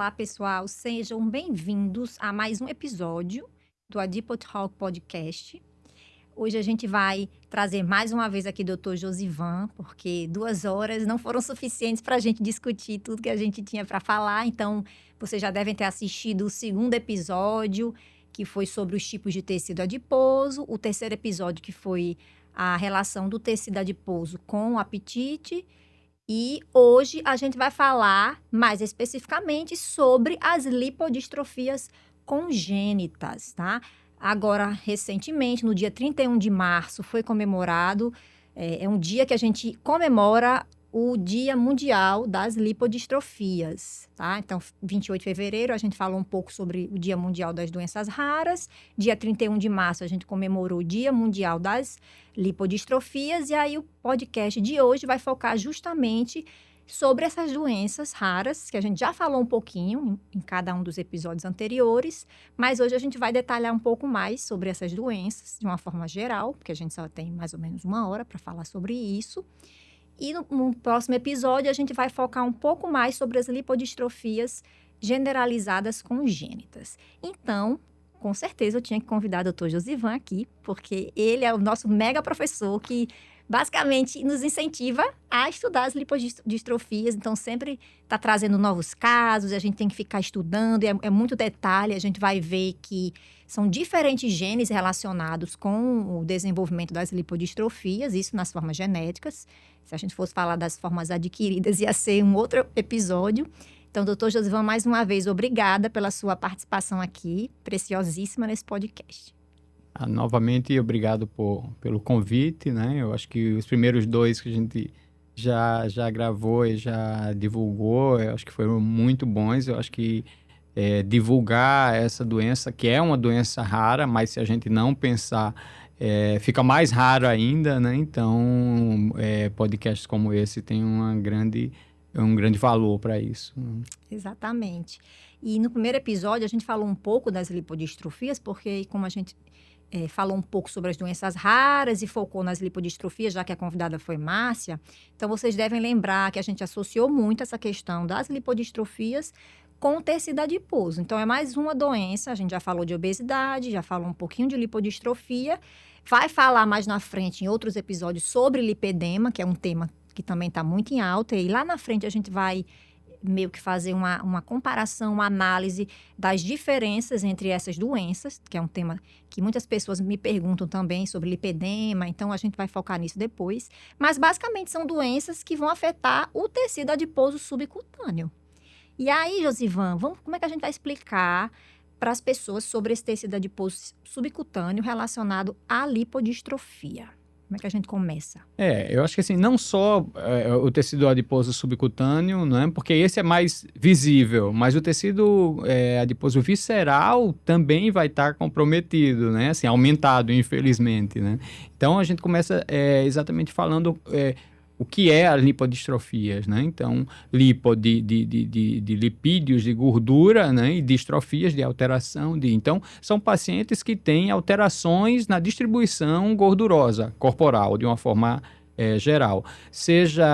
Olá, pessoal, sejam bem-vindos a mais um episódio do Adipo Talk Podcast. Hoje a gente vai trazer mais uma vez aqui o Dr. Josivan, porque 2 horas não foram suficientes para a gente discutir tudo que a gente tinha para falar. Então, vocês já devem ter assistido o 2º episódio, que foi sobre os tipos de tecido adiposo, o 3º episódio, que foi a relação do tecido adiposo com o apetite. E hoje a gente vai falar mais especificamente sobre as lipodistrofias congênitas, tá? Agora, recentemente, no dia 31 de março, foi comemorado, é um dia que a gente comemora o Dia Mundial das Lipodistrofias, tá? Então, 28 de fevereiro, a gente falou um pouco sobre o Dia Mundial das Doenças Raras. Dia 31 de março, a gente comemorou o Dia Mundial das Lipodistrofias. E aí, o podcast de hoje vai focar justamente sobre essas doenças raras, que a gente já falou um pouquinho em cada um dos episódios anteriores, mas hoje a gente vai detalhar um pouco mais sobre essas doenças, de uma forma geral, porque a gente só tem mais ou menos 1 hora para falar sobre isso. E no próximo episódio, a gente vai focar um pouco mais sobre as lipodistrofias generalizadas congênitas. Então, com certeza, eu tinha que convidar o Dr. Josivan aqui, porque ele é o nosso mega professor que basicamente nos incentiva a estudar as lipodistrofias. Então, sempre está trazendo novos casos, a gente tem que ficar estudando, é muito detalhe. A gente vai ver que são diferentes genes relacionados com o desenvolvimento das lipodistrofias, isso nas formas genéticas. Se a gente fosse falar das formas adquiridas, ia ser um outro episódio. Então, doutor Josivan, mais uma vez, obrigada pela sua participação aqui, preciosíssima nesse podcast. Novamente, obrigado pelo convite, né? Eu acho que os primeiros 2 que a gente já gravou e já divulgou, eu acho que foram muito bons. Eu acho que divulgar essa doença, que é uma doença rara, mas se a gente não pensar, fica mais raro ainda, né? Então, podcasts como esse têm um grande valor para isso. Exatamente. E no primeiro episódio, a gente falou um pouco das lipodistrofias, porque como a gente falou um pouco sobre as doenças raras e focou nas lipodistrofias, já que a convidada foi Márcia, então vocês devem lembrar que a gente associou muito essa questão das lipodistrofias com o tecido adiposo. Então, é mais uma doença, a gente já falou de obesidade, já falou um pouquinho de lipodistrofia, vai falar mais na frente, em outros episódios, sobre lipedema, que é um tema que também está muito em alta, e lá na frente a gente vai meio que fazer uma comparação, uma análise das diferenças entre essas doenças, que é um tema que muitas pessoas me perguntam também sobre lipedema, então a gente vai focar nisso depois. Mas basicamente são doenças que vão afetar o tecido adiposo subcutâneo. E aí, Josivan, como é que a gente vai explicar para as pessoas sobre esse tecido adiposo subcutâneo relacionado à lipodistrofia? Como é que a gente começa? Eu acho que assim, não só o tecido adiposo subcutâneo, né, porque esse é mais visível, mas o tecido adiposo visceral também vai estar comprometido, né, assim, aumentado, infelizmente, né. Então, a gente começa exatamente falando o que é as lipodistrofias, né? Então, lipo de lipídios, de gordura, né? E distrofias de alteração de... Então, são pacientes que têm alterações na distribuição gordurosa corporal, de uma forma geral. Seja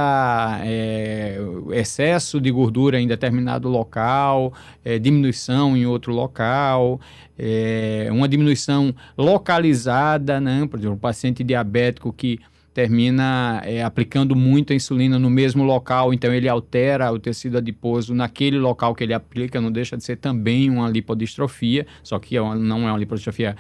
excesso de gordura em determinado local, diminuição em outro local, uma diminuição localizada, né? Por exemplo, um paciente diabético que termina aplicando muita insulina no mesmo local, então ele altera o tecido adiposo naquele local que ele aplica, não deixa de ser também uma lipodistrofia, só que não é uma lipodistrofia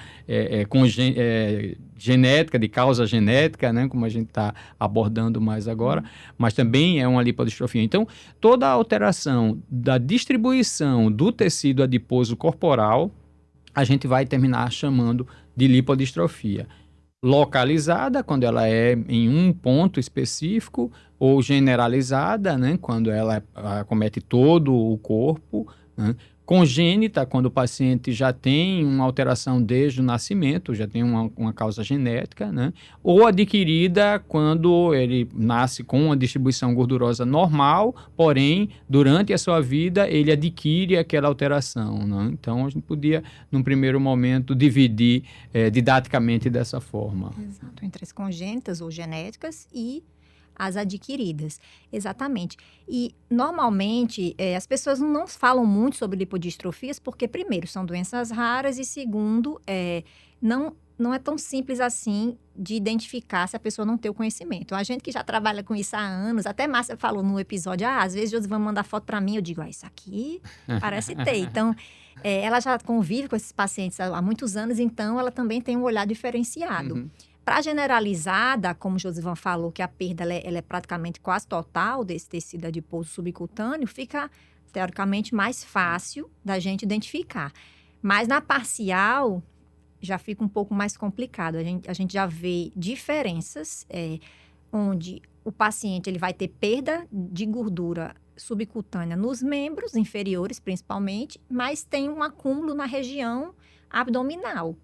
genética, de causa genética, né, como a gente está abordando mais agora, mas também é uma lipodistrofia. Então, toda a alteração da distribuição do tecido adiposo corporal, a gente vai terminar chamando de lipodistrofia. Localizada, quando ela é em um ponto específico, ou generalizada, né, quando ela acomete todo o corpo, né. Congênita, quando o paciente já tem uma alteração desde o nascimento, já tem uma causa genética, né, ou adquirida, quando ele nasce com uma distribuição gordurosa normal, porém, durante a sua vida, ele adquire aquela alteração, né. Então, a gente podia, num primeiro momento, dividir didaticamente dessa forma. Exato, entre as congênitas ou genéticas e as adquiridas. Exatamente. E, normalmente, as pessoas não falam muito sobre lipodistrofias porque, primeiro, são doenças raras e, segundo, não é tão simples assim de identificar se a pessoa não tem o conhecimento. A gente que já trabalha com isso há anos, até Márcia falou no episódio, às vezes Josivan manda foto para mim, eu digo, isso aqui parece ter. Então, ela já convive com esses pacientes há muitos anos, então ela também tem um olhar diferenciado. Uhum. Para generalizada, como Josivan falou, que a perda ela é praticamente quase total desse tecido adiposo subcutâneo, fica, teoricamente, mais fácil da gente identificar. Mas na parcial, já fica um pouco mais complicado. A gente já vê diferenças, onde o paciente ele vai ter perda de gordura subcutânea nos membros inferiores, principalmente, mas tem um acúmulo na região abdominal.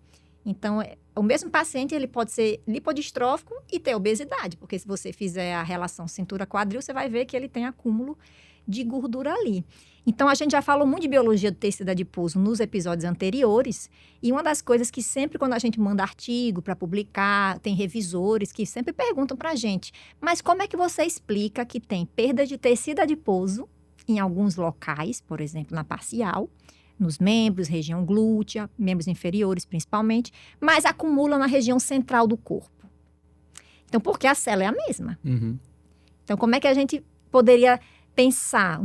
Então, o mesmo paciente ele pode ser lipodistrófico e ter obesidade, porque se você fizer a relação cintura-quadril, você vai ver que ele tem acúmulo de gordura ali. Então, a gente já falou muito de biologia do tecido adiposo nos episódios anteriores, e uma das coisas que sempre, quando a gente manda artigo para publicar, tem revisores que sempre perguntam para a gente, mas como é que você explica que tem perda de tecido adiposo em alguns locais, por exemplo, na parcial, nos membros, região glútea, membros inferiores principalmente, mas acumula na região central do corpo? Então, porque a célula é a mesma. Uhum. Então, como é que a gente poderia pensar,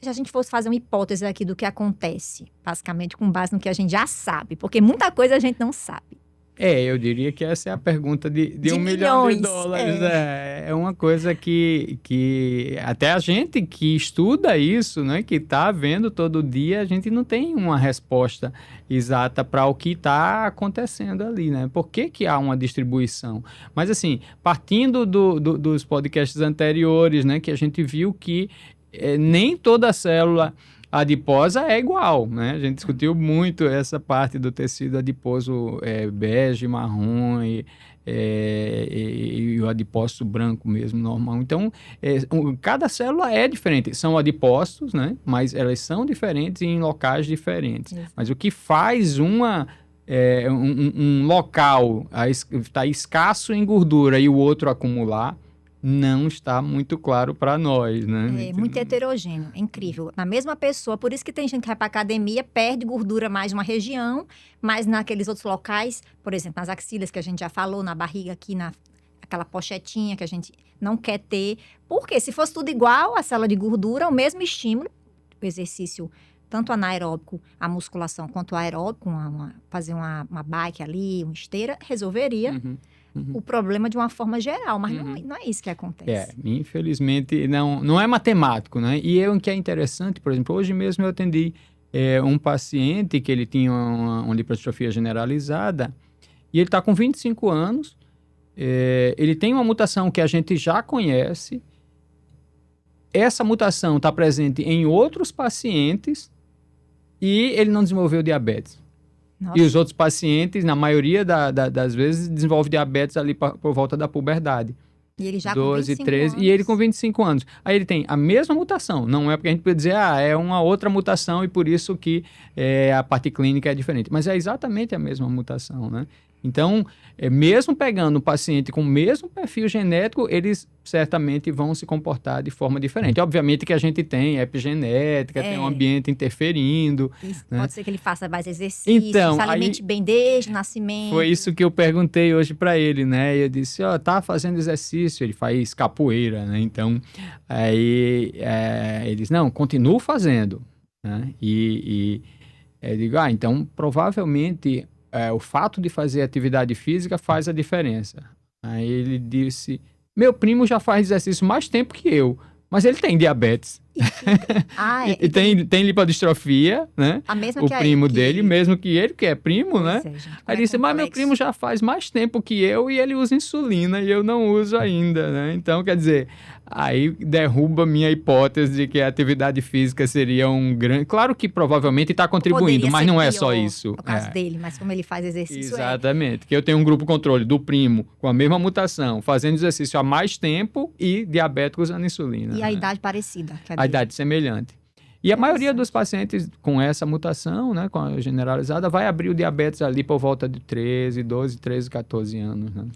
se a gente fosse fazer uma hipótese aqui do que acontece, basicamente com base no que a gente já sabe, porque muita coisa a gente não sabe. Eu diria que essa é a pergunta de $1 milhão. É uma coisa que até a gente que estuda isso, né, que está vendo todo dia, a gente não tem uma resposta exata para o que está acontecendo ali, né? Por que há uma distribuição? Mas assim, partindo dos podcasts anteriores, né, que a gente viu que nem toda célula adiposa é igual, né? A gente discutiu muito essa parte do tecido adiposo bege, marrom e o adipócito branco mesmo, normal. Então, cada célula é diferente. São adipócitos, né? Mas elas são diferentes em locais diferentes. Isso. Mas o que faz um local estar escasso em gordura e o outro acumular, não está muito claro para nós, né? É muito heterogêneo, é incrível. Na mesma pessoa, por isso que tem gente que vai para academia, perde gordura mais numa região, mas naqueles outros locais, por exemplo, nas axilas que a gente já falou, na barriga aqui, aquela pochetinha que a gente não quer ter. Porque se fosse tudo igual, a célula de gordura, o mesmo estímulo, o exercício tanto anaeróbico, a musculação, quanto o aeróbico, fazer uma bike ali, uma esteira, resolveria. Uhum. O problema de uma forma geral, mas não é isso que acontece. Infelizmente, não é matemático, né? E o que é interessante, por exemplo, hoje mesmo eu atendi um paciente que ele tinha uma lipodistrofia generalizada e ele está com 25 anos, ele tem uma mutação que a gente já conhece, essa mutação está presente em outros pacientes e ele não desenvolveu diabetes. Nossa. E os outros pacientes, na maioria das vezes, desenvolvem diabetes ali por volta da puberdade. E ele já 12, com 25 13, anos. E ele com 25 anos. Aí ele tem a mesma mutação. Não é porque a gente pode dizer, é uma outra mutação e por isso que a parte clínica é diferente. Mas é exatamente a mesma mutação, né? Então, mesmo pegando um paciente com o mesmo perfil genético, eles certamente vão se comportar de forma diferente. Obviamente que a gente tem epigenética, tem um ambiente interferindo. Isso, né? Pode ser que ele faça mais exercício, se alimente bem desde o nascimento. Foi isso que eu perguntei hoje para ele, né? E eu disse, tá fazendo exercício, ele faz capoeira, né? Então, aí ele disse, não, continuo fazendo. Né? E eu digo, então provavelmente o fato de fazer atividade física faz a diferença. Aí ele disse, meu primo já faz exercício mais tempo que eu, mas ele tem diabetes. E tem lipodistrofia, né? A mesma o que primo dele, mesmo que ele, que é primo, pois né? Gente, aí disse, mas meu primo já faz mais tempo que eu e ele usa insulina e eu não uso ainda, né? Então, quer dizer, aí derruba minha hipótese de que a atividade física seria um grande... Claro que provavelmente está contribuindo, mas não é só isso. No caso dele, mas como ele faz exercício Exatamente, que eu tenho um grupo controle do primo com a mesma mutação, fazendo exercício há mais tempo e diabético usando insulina. E a idade parecida. A idade semelhante. E a maioria dos pacientes com essa mutação, né, com a generalizada, vai abrir o diabetes ali por volta de 13, 14 anos, né?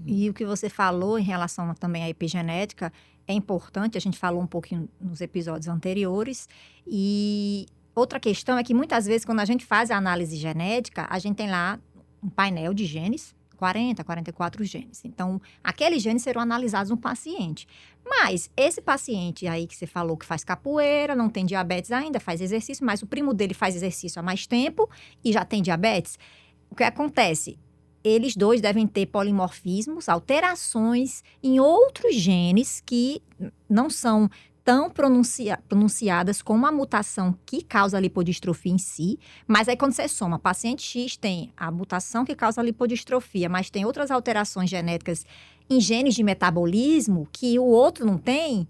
E o que você falou em relação também à epigenética é importante, a gente falou um pouquinho nos episódios anteriores. E outra questão é que muitas vezes, quando a gente faz a análise genética, a gente tem lá um painel de genes, 40, 44 genes. Então, aqueles genes serão analisados no paciente. Mas esse paciente aí que você falou que faz capoeira, não tem diabetes ainda, faz exercício, mas o primo dele faz exercício há mais tempo e já tem diabetes, o que acontece? Eles dois devem ter polimorfismos, alterações em outros genes que não são tão pronunciadas como a mutação que causa a lipodistrofia em si. Mas aí quando você soma, paciente X tem a mutação que causa a lipodistrofia, mas tem outras alterações genéticas em genes de metabolismo que o outro não tem,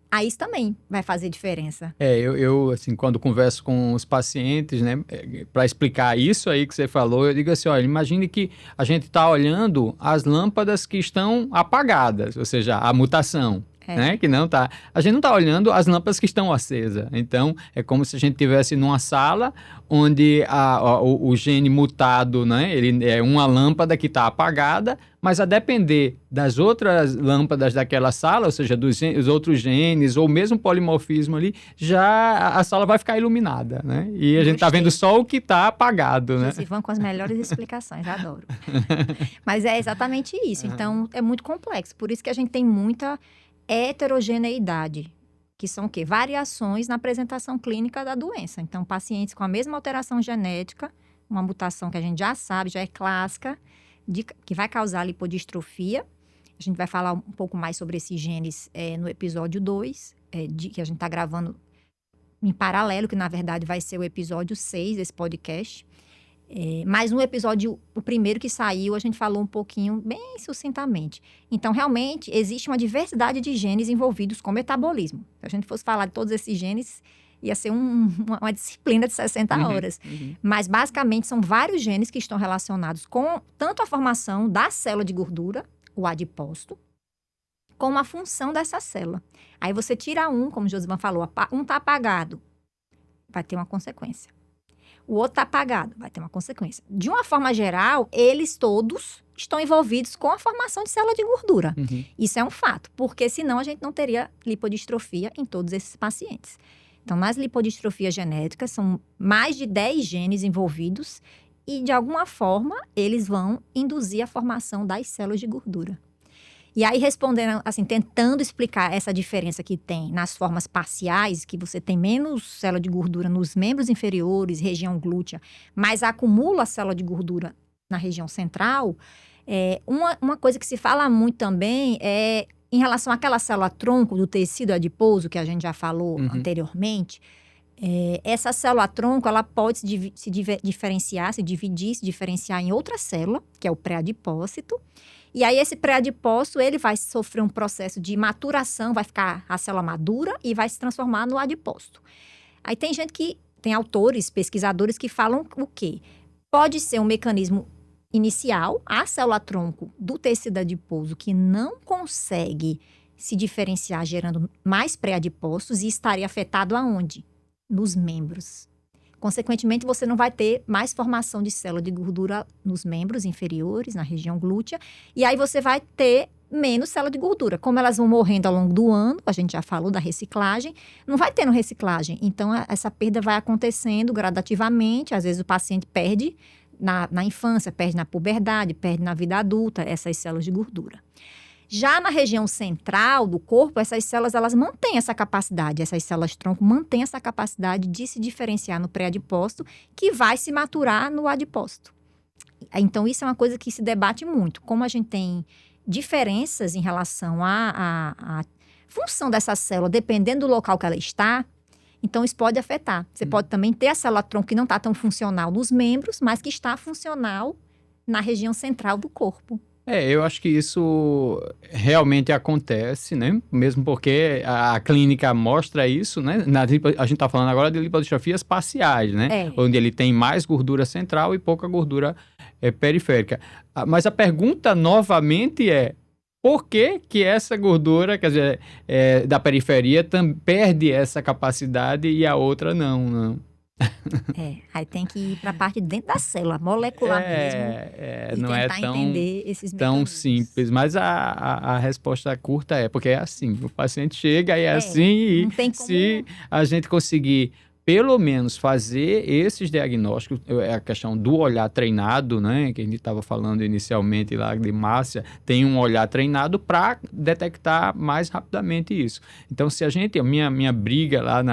aí isso também vai fazer diferença. Eu assim, quando converso com os pacientes, né, para explicar isso aí que você falou, eu digo assim, olha, imagine que a gente está olhando as lâmpadas que estão apagadas, ou seja, a mutação. Né? Que não tá. A gente não está olhando as lâmpadas que estão acesas. Então, é como se a gente estivesse numa sala onde o gene mutado, né? Ele é uma lâmpada que está apagada, mas a depender das outras lâmpadas daquela sala, ou seja, dos outros genes, ou mesmo polimorfismo ali, já a sala vai ficar iluminada, né? E a gente está vendo só o que está apagado, né? Josivan com as melhores explicações, adoro. Mas é exatamente isso. Então, é muito complexo. Por isso que a gente tem muita heterogeneidade, que são o quê? Variações na apresentação clínica da doença. Então, pacientes com a mesma alteração genética, uma mutação que a gente já sabe, já é clássica, que vai causar lipodistrofia. A gente vai falar um pouco mais sobre esses genes no episódio 2, que a gente está gravando em paralelo, que na verdade vai ser o episódio 6 desse podcast. Mas no episódio, o primeiro que saiu, a gente falou um pouquinho, bem sucintamente. Então, realmente, existe uma diversidade de genes envolvidos com metabolismo. Se a gente fosse falar de todos esses genes, ia ser uma disciplina de 60 horas. Mas, basicamente, são vários genes que estão relacionados com tanto a formação da célula de gordura, o adipócito, como a função dessa célula. Aí você tira um, como o Josivan falou, um está apagado, vai ter uma consequência. O outro está apagado, vai ter uma consequência. De uma forma geral, eles todos estão envolvidos com a formação de célula de gordura. Isso é um fato, porque senão a gente não teria lipodistrofia em todos esses pacientes. Então, nas lipodistrofias genéticas, são mais de 10 genes envolvidos e, de alguma forma, eles vão induzir a formação das células de gordura. E aí, respondendo, assim, tentando explicar essa diferença que tem nas formas parciais, que você tem menos célula de gordura nos membros inferiores, região glútea, mas acumula a célula de gordura na região central, uma coisa que se fala muito também é em relação àquela célula-tronco do tecido adiposo, que a gente já falou anteriormente. Essa célula-tronco, ela pode se diferenciar em outra célula, que é o pré-adipócito. E aí, esse pré-adipócito, ele vai sofrer um processo de maturação, vai ficar a célula madura e vai se transformar no adipócito. Aí tem autores, pesquisadores que falam o quê? Pode ser um mecanismo inicial, a célula-tronco do tecido adiposo que não consegue se diferenciar, gerando mais pré-adipócitos e estaria afetado aonde? Nos membros. Consequentemente, você não vai ter mais formação de célula de gordura nos membros inferiores, na região glútea. E aí, você vai ter menos célula de gordura. Como elas vão morrendo ao longo do ano, a gente já falou da reciclagem, não vai tendo reciclagem. Então, essa perda vai acontecendo gradativamente. Às vezes, o paciente perde na infância, perde na puberdade, perde na vida adulta essas células de gordura. Já na região central do corpo, essas células, elas mantêm essa capacidade, essas células-tronco mantêm essa capacidade de se diferenciar no pré-adipócito, que vai se maturar no adipócito. Então, isso é uma coisa que se debate muito. Como a gente tem diferenças em relação à função dessa célula, dependendo do local que ela está, então isso pode afetar. Você pode também ter a célula-tronco que não está tão funcional nos membros, mas que está funcional na região central do corpo. Eu acho que isso realmente acontece, né? Mesmo porque a clínica mostra isso, né? A gente está falando agora de lipodistrofias parciais, né? Onde ele tem mais gordura central e pouca gordura periférica. Mas a pergunta novamente é: por que que essa gordura, quer dizer, da periferia perde essa capacidade e a outra não. Aí tem que ir para a parte de dentro da célula, molecular mesmo, e Não é tentar entender esses tão mecanismos. simples, mas a resposta curta porque é assim, o paciente chega e é assim, e não tem se como... a gente conseguir pelo menos fazer esses diagnósticos, a questão do olhar treinado, né, que a gente estava falando inicialmente lá de Márcia, tem um olhar treinado para detectar mais rapidamente isso. Então, se a gente, minha briga lá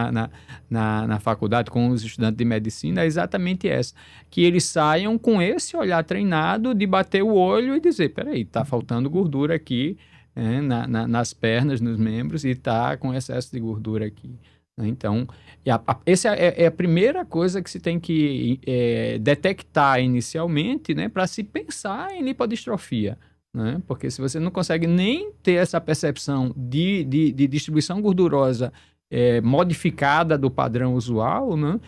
na faculdade com os estudantes de medicina é exatamente essa, que eles saiam com esse olhar treinado de bater o olho e dizer, peraí, está faltando gordura aqui, nas pernas, nos membros, e está com excesso de gordura aqui. Então, essa é a primeira coisa que se tem que detectar inicialmente, né, para se pensar em lipodistrofia, né? Porque se você não consegue nem ter essa percepção de distribuição gordurosa modificada do padrão usual, né,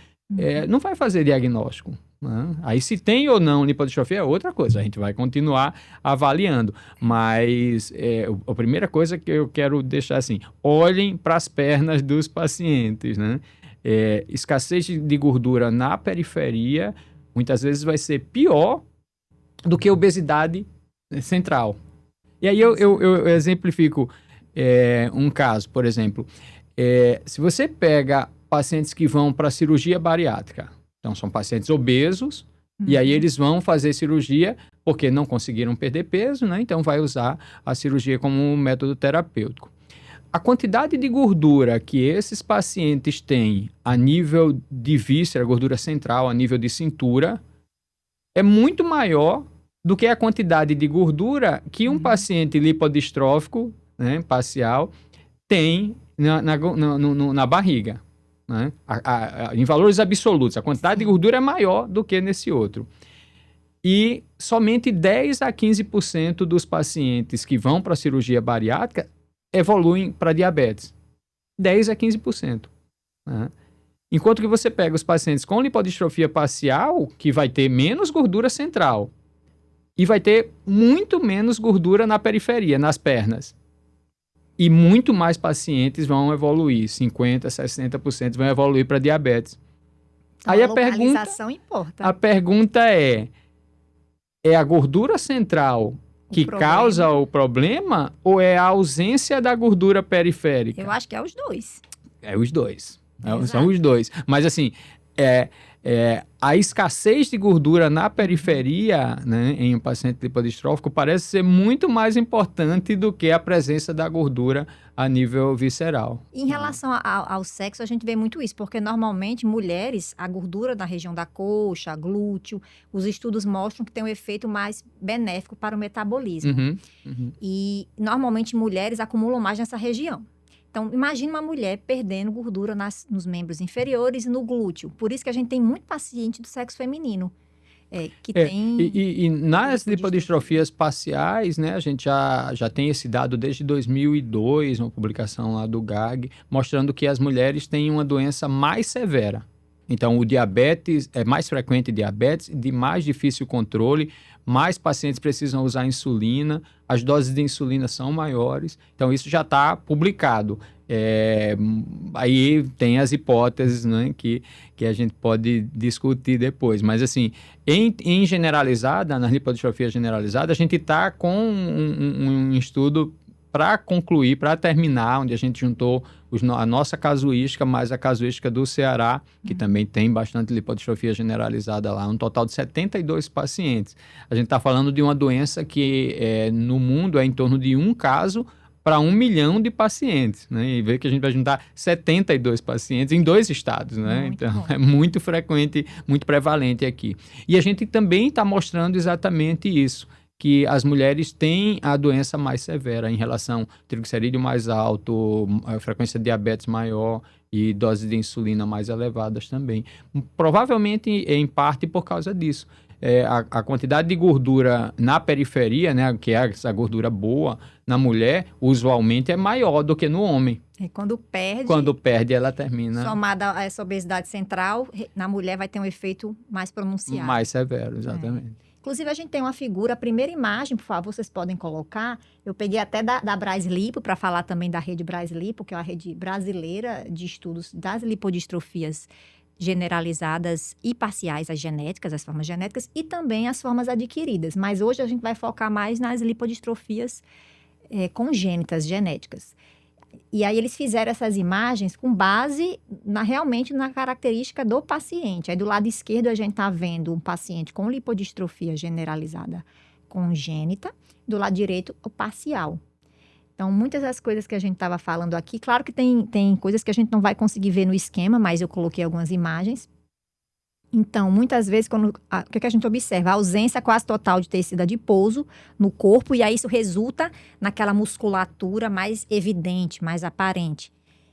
não vai fazer diagnóstico. Aí se tem ou não lipodistrofia é outra coisa, a gente vai continuar avaliando, mas a primeira coisa que eu quero deixar assim, olhem para as pernas dos pacientes, né? Escassez de gordura na periferia muitas vezes vai ser pior do que obesidade central. E aí eu exemplifico um caso, por exemplo, se você pega pacientes que vão para cirurgia bariátrica, então, são pacientes obesos, e aí eles vão fazer cirurgia porque não conseguiram perder peso, né? Então, vai usar a cirurgia como um método terapêutico. A quantidade de gordura que esses pacientes têm a nível de víscera, gordura central, a nível de cintura, é muito maior do que a quantidade de gordura que um paciente lipodistrófico, né, parcial, tem na barriga. Né? Em valores absolutos, a quantidade de gordura é maior do que nesse outro. E somente 10 a 15% dos pacientes que vão para a cirurgia bariátrica evoluem para diabetes. 10 a 15%. Né? Enquanto que você pega os pacientes com lipodistrofia parcial, que vai ter menos gordura central e vai ter muito menos gordura na periferia, nas pernas. E muito mais pacientes vão evoluir, 50%, 60% vão evoluir para diabetes. Então, aí a localização importa. A pergunta é a gordura central que causa o problema ou é a ausência da gordura periférica? Eu acho que é os dois. É os dois. São os dois. Mas assim, a escassez de gordura na periferia, né, em um paciente lipodistrófico parece ser muito mais importante do que a presença da gordura a nível visceral. Em relação ao sexo, a gente vê muito isso, porque normalmente mulheres, a gordura da região da coxa, glúteo, os estudos mostram que tem um efeito mais benéfico para o metabolismo. E normalmente mulheres acumulam mais nessa região. Então, imagine uma mulher perdendo gordura nos membros inferiores e no glúteo. Por isso que a gente tem muito paciente do sexo feminino que tem... E nas lipodistrofias parciais, né, a gente já tem esse dado desde 2002, uma publicação lá do GAG, mostrando que as mulheres têm uma doença mais severa. Então, o diabetes, é mais frequente diabetes, de mais difícil controle, mais pacientes precisam usar insulina, as doses de insulina são maiores. Então, isso já está publicado. Aí tem as hipóteses, né, que a gente pode discutir depois. Mas, assim, em generalizada, na lipodistrofia generalizada, a gente está com um estudo para concluir, para terminar, onde a gente juntou a nossa casuística mais a casuística do Ceará, que também tem bastante lipodistrofia generalizada lá, um total de 72 pacientes. A gente está falando de uma doença que no mundo é em torno de um caso para 1 milhão de pacientes, né? E ver que a gente vai juntar 72 pacientes em 2 estados, né? Então, bom. É muito frequente, muito prevalente aqui. E a gente também está mostrando exatamente isso, que as mulheres têm a doença mais severa em relação ao triglicerídeo mais alto, a frequência de diabetes maior e doses de insulina mais elevadas também. Provavelmente, em parte, por causa disso. A quantidade de gordura na periferia, né, que é essa gordura boa, na mulher, usualmente é maior do que no homem. Quando perde, ela termina... Somada a essa obesidade central, na mulher vai ter um efeito mais pronunciado. Mais severo, exatamente. Inclusive, a gente tem uma figura, a primeira imagem, por favor, vocês podem colocar. Eu peguei até da Braslipo, para falar também da rede Braslipo, que é uma rede brasileira de estudos das lipodistrofias generalizadas e parciais, as genéticas, as formas genéticas, e também as formas adquiridas. Mas hoje a gente vai focar mais nas lipodistrofias congênitas, genéticas. E aí eles fizeram essas imagens com base realmente na característica do paciente. Aí do lado esquerdo a gente está vendo um paciente com lipodistrofia generalizada congênita, do lado direito o parcial. Então, muitas das coisas que a gente estava falando aqui, claro que tem coisas que a gente não vai conseguir ver no esquema, mas eu coloquei algumas imagens. Então, muitas vezes, o que a gente observa? A ausência quase total de tecido adiposo no corpo, e aí isso resulta naquela musculatura mais evidente, mais aparente.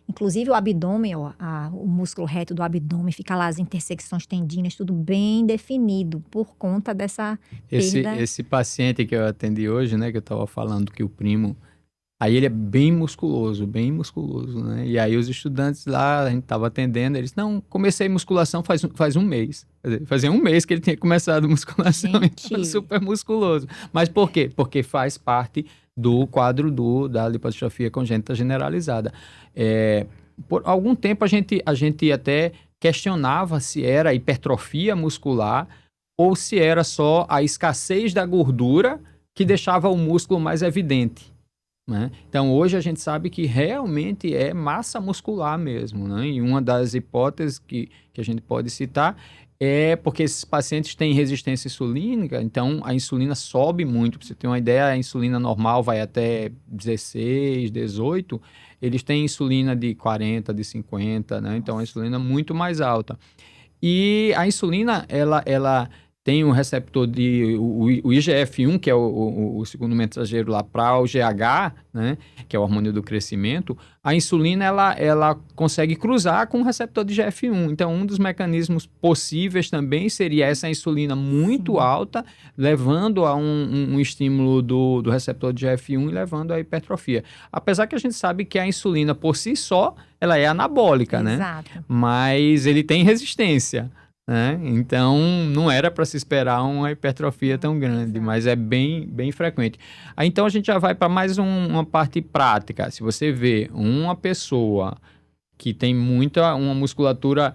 Inclusive, o abdômen, o músculo reto do abdômen, fica lá as intersecções tendíneas, tudo bem definido, por conta dessa perda. Esse paciente que eu atendi hoje, né, que eu estava falando que o primo... Aí ele é bem musculoso, né? E aí os estudantes lá, a gente estava atendendo, eles, não, comecei musculação faz um mês. Quer dizer, fazia um mês que ele tinha começado musculação, então super musculoso. Mas por quê? Porque faz parte do quadro da lipodistrofia congênita generalizada. Por algum tempo a gente até questionava se era hipertrofia muscular ou se era só a escassez da gordura que deixava o músculo mais evidente. Né? Então, hoje a gente sabe que realmente é massa muscular mesmo, né? E uma das hipóteses que a gente pode citar é porque esses pacientes têm resistência insulínica, então a insulina sobe muito. Para você ter uma ideia, a insulina normal vai até 16, 18, eles têm insulina de 40, de 50, né? Então a insulina é muito mais alta. E a insulina, ela tem um receptor o IGF-1, que é o segundo mensageiro lá para o GH, né, que é o hormônio do crescimento. A insulina, ela consegue cruzar com o receptor de IGF-1. Então, um dos mecanismos possíveis também seria essa insulina muito alta, levando a um estímulo do receptor de IGF-1 e levando à hipertrofia. Apesar que a gente sabe que a insulina, por si só, ela é anabólica, Exato. né? Mas ele tem resistência. Então, não era para se esperar uma hipertrofia tão grande, mas é bem frequente. Aí, então, a gente já vai para mais uma parte prática. Se você vê uma pessoa que tem uma musculatura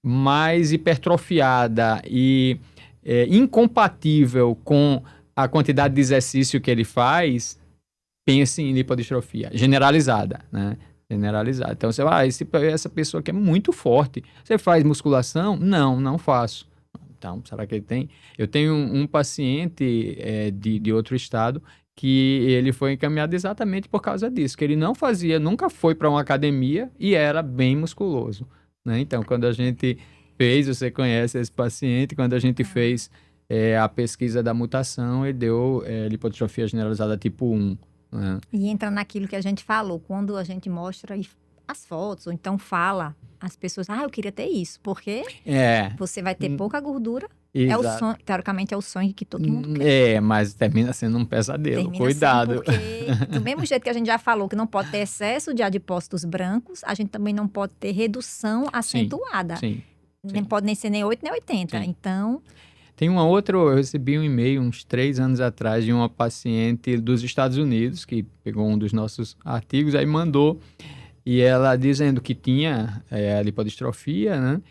mais hipertrofiada e incompatível com a quantidade de exercício que ele faz, pense em lipodistrofia generalizada, né? Generalizado. Então, você vai, essa pessoa aqui é muito forte. Você faz musculação? Não faço. Então, será que ele tem? Eu tenho um paciente de outro estado que ele foi encaminhado exatamente por causa disso, que ele nunca foi para uma academia e era bem musculoso, né? Então, quando a gente fez, você conhece esse paciente, quando a gente fez a pesquisa da mutação, ele deu lipodistrofia generalizada tipo 1. E entra naquilo que a gente falou, quando a gente mostra as fotos, ou então fala, as pessoas, eu queria ter isso, porque você vai ter pouca gordura, é o sonho, teoricamente é o sonho que todo mundo quer. Mas termina sendo um pesadelo, cuidado. Porque, do mesmo jeito que a gente já falou que não pode ter excesso de adipócitos brancos, a gente também não pode ter redução acentuada. Sim. Nem pode nem ser nem 8, nem 80, então... Tem uma outra, eu recebi um e-mail uns 3 anos atrás de uma paciente dos Estados Unidos, que pegou um dos nossos artigos, aí mandou, e ela dizendo que tinha a lipodistrofia, né?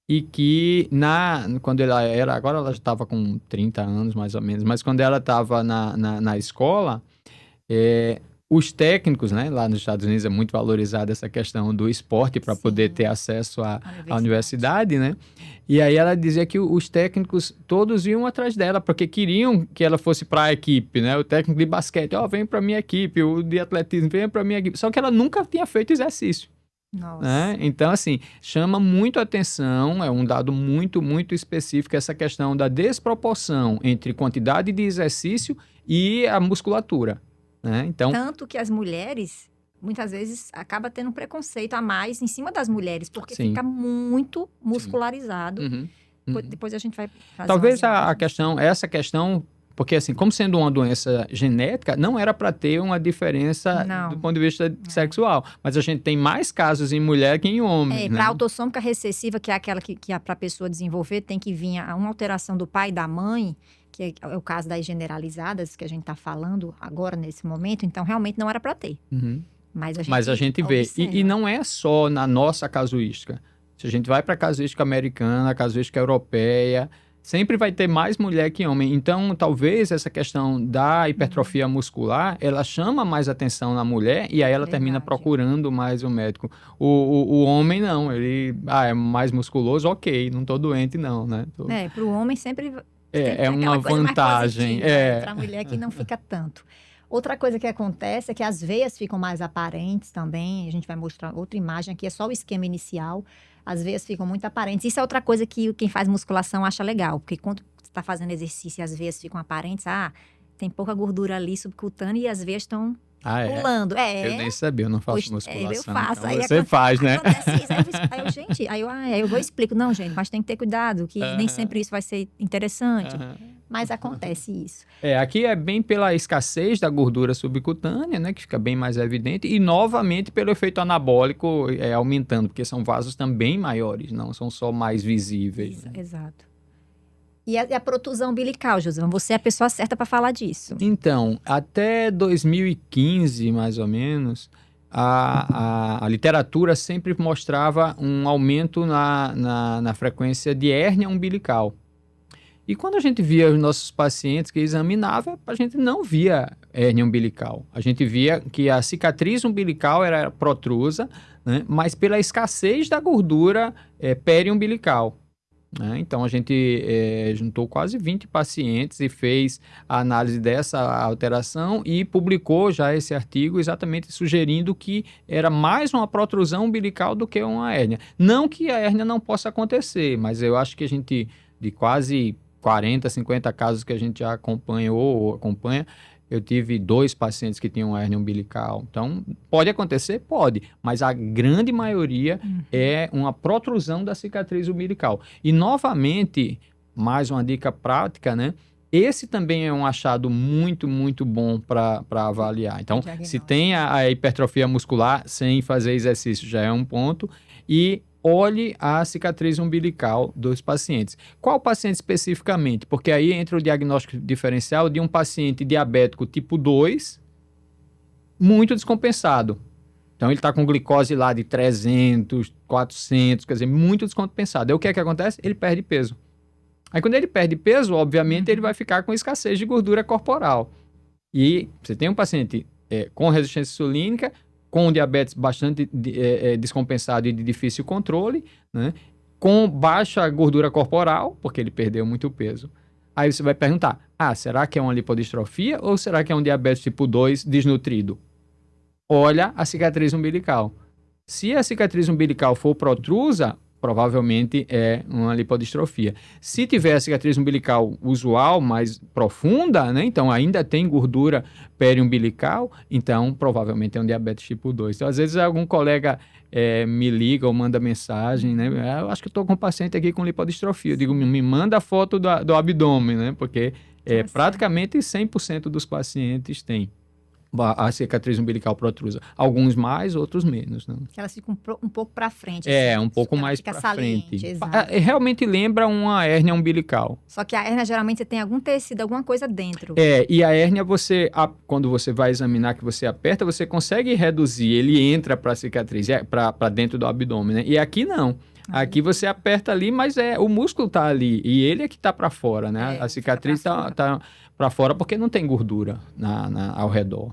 E que quando ela agora ela já estava com 30 anos mais ou menos, mas quando ela estava na escola, os técnicos, né, lá nos Estados Unidos é muito valorizada essa questão do esporte para poder ter acesso à universidade, né? E aí ela dizia que os técnicos todos iam atrás dela, porque queriam que ela fosse para a equipe, né? O técnico de basquete, vem para minha equipe, o de atletismo, vem para minha equipe. Só que ela nunca tinha feito exercício. Nossa. Né? Então, assim, chama muito atenção, é um dado muito, muito específico essa questão da desproporção entre quantidade de exercício e a musculatura. Né? Então, tanto que as mulheres, muitas vezes, acabam tendo um preconceito a mais em cima das mulheres, porque fica muito muscularizado. Depois a gente vai fazer talvez essa questão Porque, assim, como sendo uma doença genética, não era para ter uma diferença do ponto de vista sexual. Mas a gente tem mais casos em mulher que em homem, né? Para autossômica recessiva, que é aquela que para a pessoa desenvolver, tem que vir uma alteração do pai e da mãe, que é o caso das generalizadas, que a gente está falando agora, nesse momento. Então, realmente não era para ter. Uhum. Mas a gente vê. E não é só na nossa casuística. Se a gente vai para a casuística americana, a casuística europeia, sempre vai ter mais mulher que homem. Então, talvez essa questão da hipertrofia muscular, ela chama mais atenção na mulher e aí ela termina procurando mais o médico. O homem não, ele é mais musculoso, ok, não tô doente não, né? Para o homem sempre é uma vantagem. Para a mulher que não fica tanto. Outra coisa que acontece é que as veias ficam mais aparentes também. A gente vai mostrar outra imagem aqui, é só o esquema inicial. As veias ficam muito aparentes. Isso é outra coisa que quem faz musculação acha legal. Porque quando você está fazendo exercício e as veias ficam aparentes, tem pouca gordura ali subcutânea e as veias estão pulando. Eu nem sabia, eu não faço musculação. Eu faço. Então você faz, né? Acontece isso. Aí eu vou e explico. Não, gente, mas tem que ter cuidado, que nem sempre isso vai ser interessante. Mas acontece isso. Aqui é bem pela escassez da gordura subcutânea, né? Que fica bem mais evidente. E, novamente, pelo efeito anabólico aumentando. Porque são vasos também maiores, não são só mais visíveis. Isso, né? Exato. E a protusão umbilical, Josivan? Você é a pessoa certa para falar disso. Então, até 2015, mais ou menos, a literatura sempre mostrava um aumento na frequência de hérnia umbilical. E quando a gente via os nossos pacientes que examinava, a gente não via hérnia umbilical. A gente via que a cicatriz umbilical era protrusa, né? Mas pela escassez da gordura periumbilical. Né? Então, a gente juntou quase 20 pacientes e fez a análise dessa alteração e publicou já esse artigo exatamente sugerindo que era mais uma protrusão umbilical do que uma hérnia. Não que a hérnia não possa acontecer, mas eu acho que a gente, de quase 40, 50 casos que a gente já acompanhou ou acompanha, eu tive 2 pacientes que tinham hérnia umbilical. Então, pode acontecer? Pode. Mas a grande maioria é uma protrusão da cicatriz umbilical. E, novamente, mais uma dica prática, né? Esse também é um achado muito, muito bom para avaliar. Então, se tem a hipertrofia muscular sem fazer exercício, já é um ponto. E olhe a cicatriz umbilical dos pacientes. Qual paciente especificamente? Porque aí entra o diagnóstico diferencial de um paciente diabético tipo 2, muito descompensado. Então, ele está com glicose lá de 300, 400, quer dizer, muito descompensado. Aí, o que é que acontece? Ele perde peso. Aí, quando ele perde peso, obviamente, ele vai ficar com escassez de gordura corporal. E você tem um paciente com resistência insulínica, com diabetes bastante descompensado e de difícil controle, né? Com baixa gordura corporal, porque ele perdeu muito peso. Aí você vai perguntar, será que é uma lipodistrofia ou será que é um diabetes tipo 2 desnutrido? Olha a cicatriz umbilical. Se a cicatriz umbilical for protrusa, provavelmente é uma lipodistrofia. Se tiver a cicatriz umbilical usual, mais profunda, né? Então ainda tem gordura periumbilical, então provavelmente é um diabetes tipo 2. Então, às vezes algum colega me liga ou manda mensagem, né? Eu acho que estou com um paciente aqui com lipodistrofia. Eu digo, me manda a foto do abdômen, né? Porque praticamente 100% dos pacientes têm a cicatriz umbilical protrusa. Alguns mais, outros menos. Né? Elas ficam um pouco para frente. Um pouco mais para frente. Exato. Realmente lembra uma hérnia umbilical. Só que a hérnia, geralmente, você tem algum tecido, alguma coisa dentro. E a hérnia, quando você vai examinar, que você aperta, você consegue reduzir. Ele entra para a cicatriz, para dentro do abdômen. Né? E aqui não. Aqui você aperta ali, mas o músculo está ali. E ele é que está para fora. Né? A cicatriz está para fora porque não tem gordura ao redor.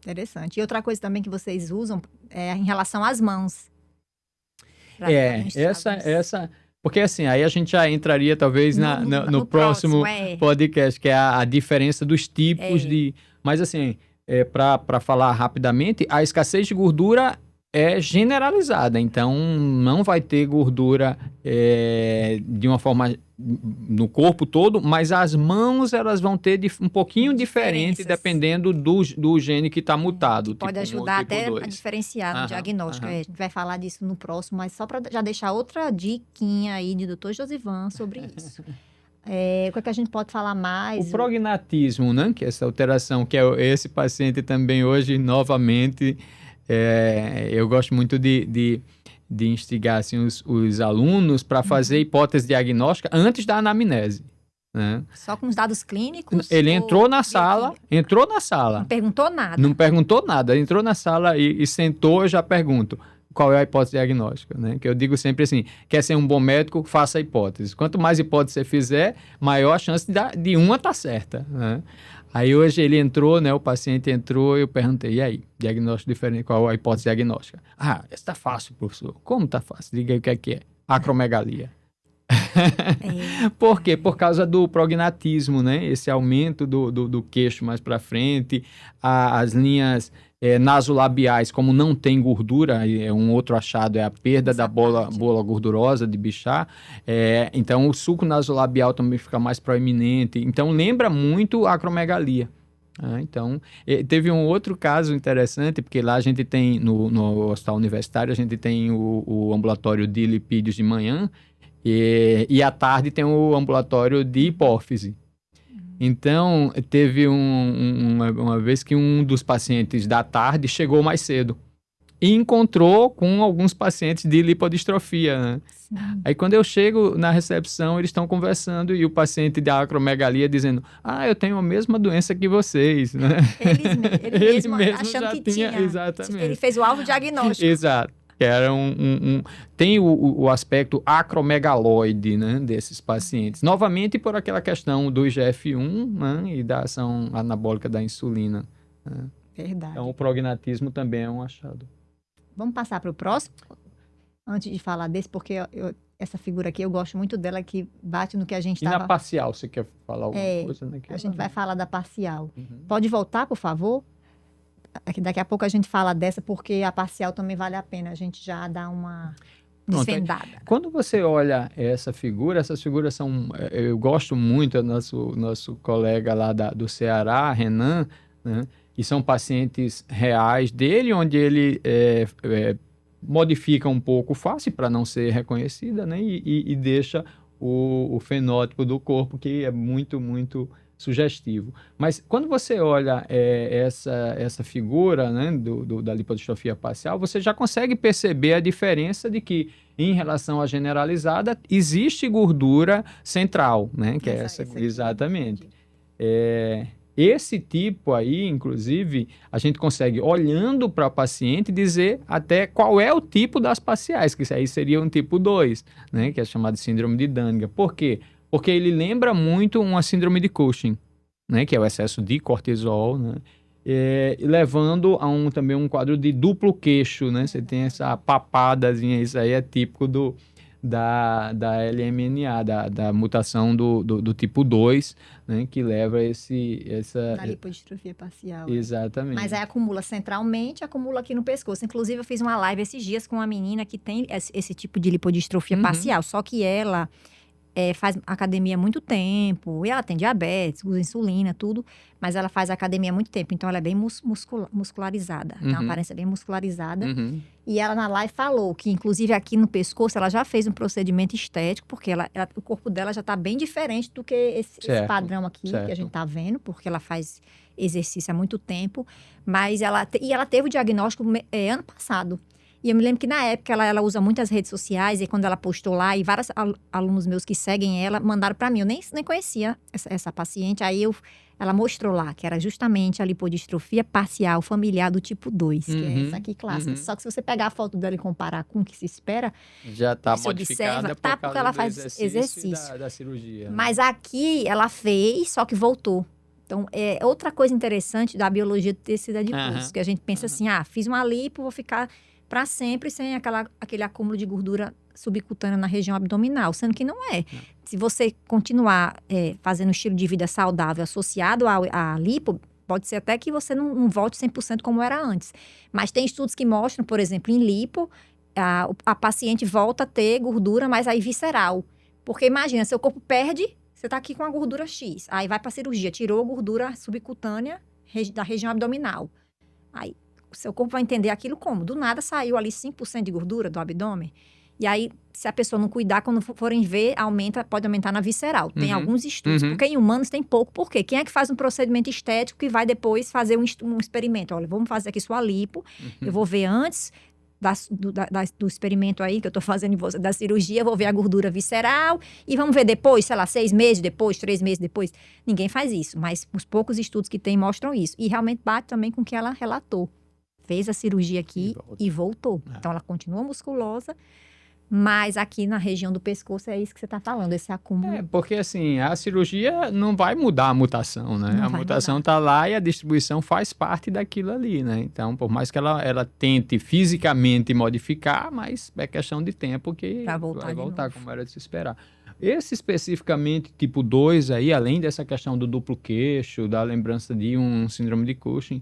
Interessante. E outra coisa também que vocês usam é em relação às mãos. Essa... Porque assim, aí a gente já entraria talvez no próximo podcast, que é a diferença dos tipos de... Mas assim, para falar rapidamente, a escassez de gordura é generalizada. Então, não vai ter gordura de uma forma no corpo todo, mas as mãos elas vão ter um pouquinho diferente dependendo do gene que está mutado. Que pode ajudar até a diferenciar no diagnóstico. A gente vai falar disso no próximo, mas só para já deixar outra diquinha aí de Dr. Josivan sobre isso. O que é que a gente pode falar mais? O prognatismo, né? Que é essa alteração, que é esse paciente também hoje, novamente, eu gosto muito de instigar assim, os alunos para fazer hipótese diagnóstica antes da anamnese. Né? Só com os dados clínicos? Ele entrou na Não sala. perguntou nada. Não perguntou nada, entrou na sala e sentou, eu já pergunto. Qual é a hipótese diagnóstica, né? Que eu digo sempre assim, quer ser um bom médico, faça a hipótese. Quanto mais hipótese você fizer, maior a chance de uma estar certa, né? Aí hoje ele entrou, né? O paciente entrou e eu perguntei, e aí? Diagnóstico diferente, qual a hipótese diagnóstica? Ah, essa tá fácil, professor. Como tá fácil? Diga aí o que é. Acromegalia. Por quê? Por causa do prognatismo, né? Esse aumento do queixo mais para frente, as linhas nasolabiais, como não tem gordura, um outro achado é a perda da bola gordurosa de Bichat, então o sulco nasolabial também fica mais proeminente, então lembra muito a acromegalia. Então, teve um outro caso interessante, porque lá a gente tem, no hospital universitário, a gente tem o ambulatório de lipídios de manhã, e à tarde tem o ambulatório de hipófise. Então, teve uma vez que um dos pacientes da tarde chegou mais cedo e encontrou com alguns pacientes de lipodistrofia, né? Aí, quando eu chego na recepção, eles estão conversando e o paciente da acromegalia dizendo, eu tenho a mesma doença que vocês, né? Ele mesmo achando já que tinha. tinha. Exatamente. Ele fez o autodiagnóstico. Exato. Que era tem o aspecto acromegaloide, né, desses pacientes. Novamente por aquela questão do IGF-1, né, e da ação anabólica da insulina. Né? Verdade. Então o prognatismo também é um achado. Vamos passar para o próximo? Antes de falar desse, porque essa figura aqui, eu gosto muito dela, que bate no que a gente estava... E na parcial, você quer falar alguma coisa? Né, a gente vai falar da parcial. Uhum. Pode voltar, por favor? Daqui a pouco a gente fala dessa, porque a parcial também vale a pena. A gente já dá uma desvendada. Quando você olha essa figura, essas figuras são... Eu gosto muito, é nosso colega lá do Ceará, Renan, né? E são pacientes reais dele, onde ele modifica um pouco o face para não ser reconhecida, né? E deixa o fenótipo do corpo, que é muito, muito sugestivo. Mas quando você olha essa figura, né, da lipodistrofia parcial, você já consegue perceber a diferença de que, em relação à generalizada, existe gordura central, né, que é essa exatamente. Esse tipo aí, inclusive, a gente consegue, olhando para o paciente, dizer até qual é o tipo das parciais, que isso aí seria um tipo 2, né, que é chamado de síndrome de Dunning. Por quê? Porque ele lembra muito uma síndrome de Cushing, né, que é o excesso de cortisol, né, levando a também um quadro de duplo queixo, né, você tem essa papadazinha, isso aí é típico da LMNA, da mutação do tipo 2, né, que leva da lipodistrofia parcial. Exatamente. Mas aí acumula centralmente, acumula aqui no pescoço. Inclusive, eu fiz uma live esses dias com uma menina que tem esse tipo de lipodistrofia parcial, só que ela faz academia há muito tempo, e ela tem diabetes, usa insulina, tudo, mas ela faz academia há muito tempo, então ela é bem muscularizada, tem uma aparência bem muscularizada. E ela na live falou que, inclusive aqui no pescoço, ela já fez um procedimento estético, porque o corpo dela já está bem diferente do que esse padrão aqui que a gente está vendo, porque ela faz exercício há muito tempo, mas ela teve o diagnóstico ano passado. E eu me lembro que na época ela usa muitas redes sociais, e quando ela postou lá, e vários alunos meus que seguem ela mandaram para mim. Eu nem conhecia essa paciente, aí ela mostrou lá que era justamente a lipodistrofia parcial familiar do tipo 2, que é essa aqui clássica. Só que se você pegar a foto dela e comparar com o que se espera, já está modificada porque ela faz exercício da cirurgia. Mas aqui ela fez, só que voltou. Então, outra coisa interessante da biologia do tecido adiposo, que a gente pensa assim, fiz uma lipo, vou ficar para sempre sem aquele acúmulo de gordura subcutânea na região abdominal, sendo que não é. Se você continuar fazendo um estilo de vida saudável associado à lipo, pode ser até que você não volte 100% como era antes. Mas tem estudos que mostram, por exemplo, em lipo, a paciente volta a ter gordura, mas aí visceral. Porque imagina, seu corpo perde, você está aqui com a gordura X, aí vai para a cirurgia, tirou a gordura subcutânea da região abdominal. Aí o seu corpo vai entender aquilo como? Do nada saiu ali 5% de gordura do abdômen. E aí, se a pessoa não cuidar, quando forem ver, pode aumentar na visceral. Tem alguns estudos, porque em humanos tem pouco. Por quê? Quem é que faz um procedimento estético e vai depois fazer um experimento? Olha, vamos fazer aqui sua lipo, eu vou ver antes do experimento aí que eu tô fazendo em você, da cirurgia, eu vou ver a gordura visceral e vamos ver depois, sei lá, 6 meses depois, 3 meses depois. Ninguém faz isso, mas os poucos estudos que tem mostram isso. E realmente bate também com o que ela relatou. Fez a cirurgia aqui e voltou. Então, ela continua musculosa, mas aqui na região do pescoço é isso que você está falando, esse acúmulo. Porque assim, a cirurgia não vai mudar a mutação, né? Não A vai mutação mudar. está lá e a distribuição faz parte daquilo ali, né? Então, por mais que ela tente fisicamente modificar, mas é questão de tempo que Pra voltar vai de voltar, novo. como era de se esperar. Esse especificamente, tipo 2 aí, além dessa questão do duplo queixo, da lembrança de um síndrome de Cushing,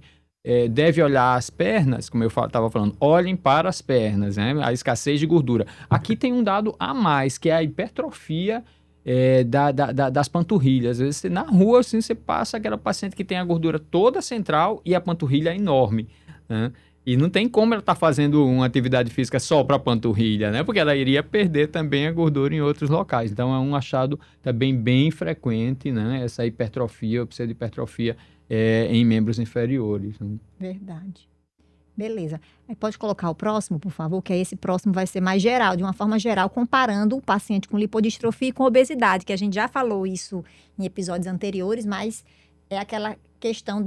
deve olhar as pernas, como eu estava falando, olhem para as pernas, né? A escassez de gordura. Aqui tem um dado a mais, que é a hipertrofia das panturrilhas. Às vezes, na rua, assim, você passa aquela paciente que tem a gordura toda central e a panturrilha enorme, né? E não tem como ela estar fazendo uma atividade física só para a panturrilha, né? Porque ela iria perder também a gordura em outros locais. Então, é um achado também bem frequente, né? Essa hipertrofia, ou pseudohipertrofia em membros inferiores. Né? Verdade. Beleza. Aí pode colocar o próximo, por favor, que aí esse próximo vai ser mais geral, de uma forma geral, comparando o paciente com lipodistrofia e com obesidade, que a gente já falou isso em episódios anteriores, mas é aquela questão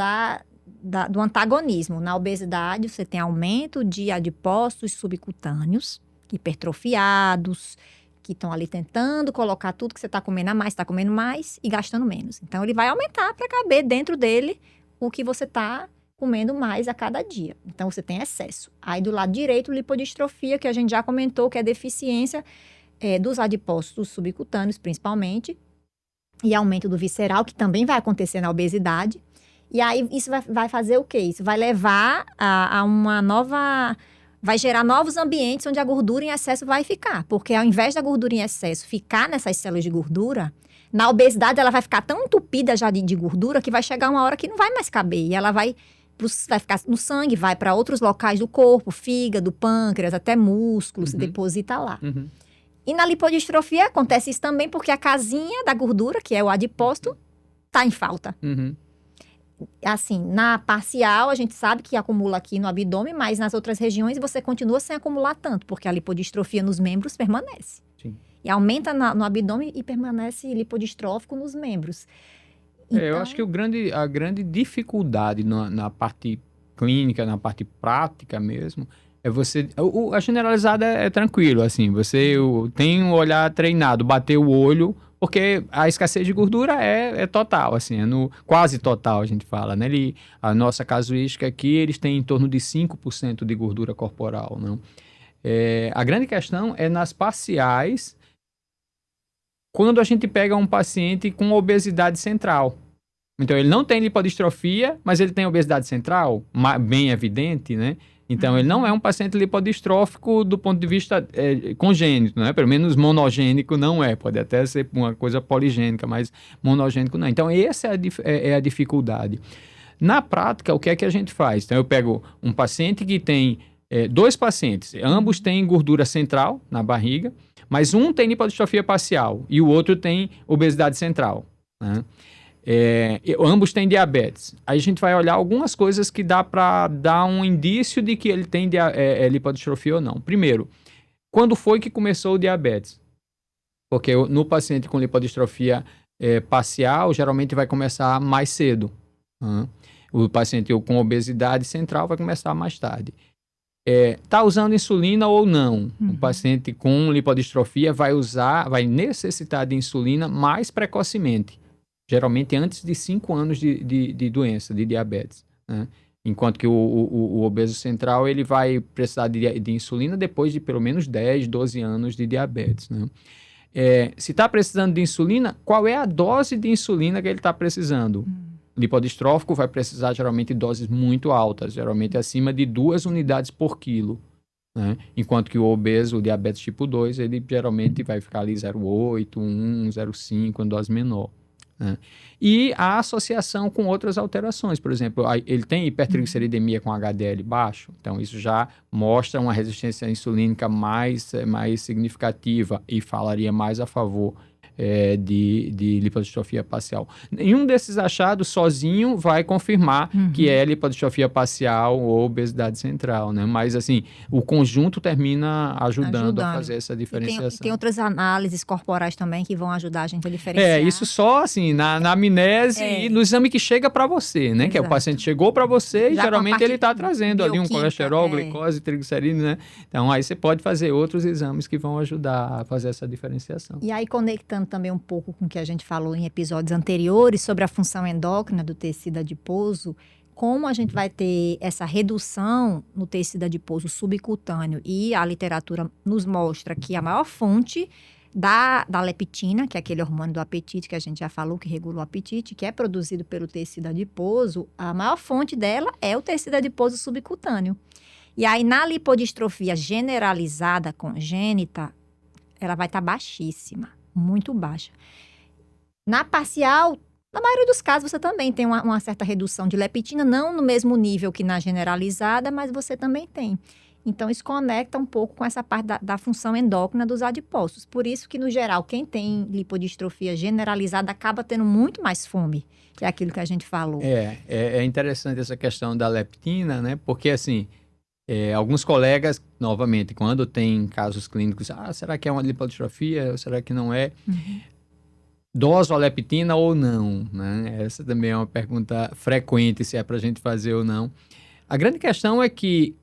do antagonismo. Na obesidade, você tem aumento de adipócitos subcutâneos, hipertrofiados, que estão ali tentando colocar tudo que você está comendo a mais, está comendo mais e gastando menos. Então, ele vai aumentar para caber dentro dele o que você está comendo mais a cada dia. Então, você tem excesso. Aí, do lado direito, lipodistrofia, que a gente já comentou, que é deficiência dos adipócitos subcutâneos, principalmente, e aumento do visceral, que também vai acontecer na obesidade. E aí, isso vai fazer o quê? Isso vai levar a uma nova... Vai gerar novos ambientes onde a gordura em excesso vai ficar. Porque ao invés da gordura em excesso ficar nessas células de gordura, na obesidade ela vai ficar tão entupida já de gordura que vai chegar uma hora que não vai mais caber. E ela vai ficar no sangue, vai para outros locais do corpo, fígado, pâncreas, até músculos, se deposita lá. E na lipodistrofia acontece isso também porque a casinha da gordura, que é o adipócito, está em falta. Assim, na parcial, a gente sabe que acumula aqui no abdômen, mas nas outras regiões você continua sem acumular tanto, porque a lipodistrofia nos membros permanece. Sim. E aumenta no abdômen e permanece lipodistrófico nos membros. Então, eu acho que a grande dificuldade na parte clínica, na parte prática mesmo, é você... A generalizada é tranquilo, assim, você tem um olhar treinado, bater o olho... Porque a escassez de gordura é total, assim, quase total, a gente fala, né? A nossa casuística aqui, eles têm em torno de 5% de gordura corporal, não? A grande questão é nas parciais, quando a gente pega um paciente com obesidade central. Então, ele não tem lipodistrofia, mas ele tem obesidade central, bem evidente, né? Então, ele não é um paciente lipodistrófico do ponto de vista congênito, né? Pelo menos monogênico não é. Pode até ser uma coisa poligênica, mas monogênico não. Então, essa é a dificuldade. Na prática, o que é que a gente faz? Então, eu pego um paciente que tem 2 pacientes. Ambos têm gordura central na barriga, mas um tem lipodistrofia parcial e o outro tem obesidade central, né? Ambos têm diabetes. Aí a gente vai olhar algumas coisas que dá para dar um indício de que ele tem lipodistrofia ou não. Primeiro, quando foi que começou o diabetes? Porque no paciente com lipodistrofia parcial, geralmente vai começar mais cedo. O paciente com obesidade central vai começar mais tarde. Tá usando insulina ou não? O paciente com lipodistrofia vai necessitar de insulina mais precocemente. Geralmente antes de 5 anos de doença, de diabetes, né? Enquanto que o obeso central, ele vai precisar de insulina depois de pelo menos 10, 12 anos de diabetes, né? Se está precisando de insulina, qual é a dose de insulina que ele está precisando? Lipodistrófico vai precisar geralmente de doses muito altas, geralmente acima de 2 unidades por quilo, né? Enquanto que o obeso, o diabetes tipo 2, ele geralmente vai ficar ali 0,8, 1, 0,5, em dose menor. né? E a associação com outras alterações, por exemplo, ele tem hipertrigliceridemia com HDL baixo, então isso já mostra uma resistência insulínica mais significativa e falaria mais a favor de lipodistrofia parcial. Nenhum desses achados sozinho vai confirmar que é lipodistrofia parcial ou obesidade central, né? Mas, assim, o conjunto termina ajudando a fazer essa diferenciação. E tem outras análises corporais também que vão ajudar a gente a diferenciar. Isso só, assim, na amnese e no exame que chega para você, né? Exato. Que é o paciente chegou para você e geralmente ele está trazendo ali um colesterol, glicose, triglicerídeos, né? Então, aí você pode fazer outros exames que vão ajudar a fazer essa diferenciação. E aí, conectando também um pouco com o que a gente falou em episódios anteriores sobre a função endócrina do tecido adiposo, como a gente vai ter essa redução no tecido adiposo subcutâneo, e a literatura nos mostra que a maior fonte da leptina, que é aquele hormônio do apetite que a gente já falou, que regula o apetite, que é produzido pelo tecido adiposo, a maior fonte dela é o tecido adiposo subcutâneo. E aí, na lipodistrofia generalizada congênita, ela vai estar baixíssima, muito baixa. Na parcial, na maioria dos casos, você também tem uma certa redução de leptina, não no mesmo nível que na generalizada, mas você também tem. Então, isso conecta um pouco com essa parte da função endócrina dos adipócitos. Por isso que, no geral, quem tem lipodistrofia generalizada acaba tendo muito mais fome, que é aquilo que a gente falou. É interessante essa questão da leptina, né? Porque, assim, alguns colegas, novamente, quando tem casos clínicos, será que é uma lipodistrofia ou será que não é? Dose a leptina ou não, né? Essa também é uma pergunta frequente, se é para a gente fazer ou não. A grande questão é que,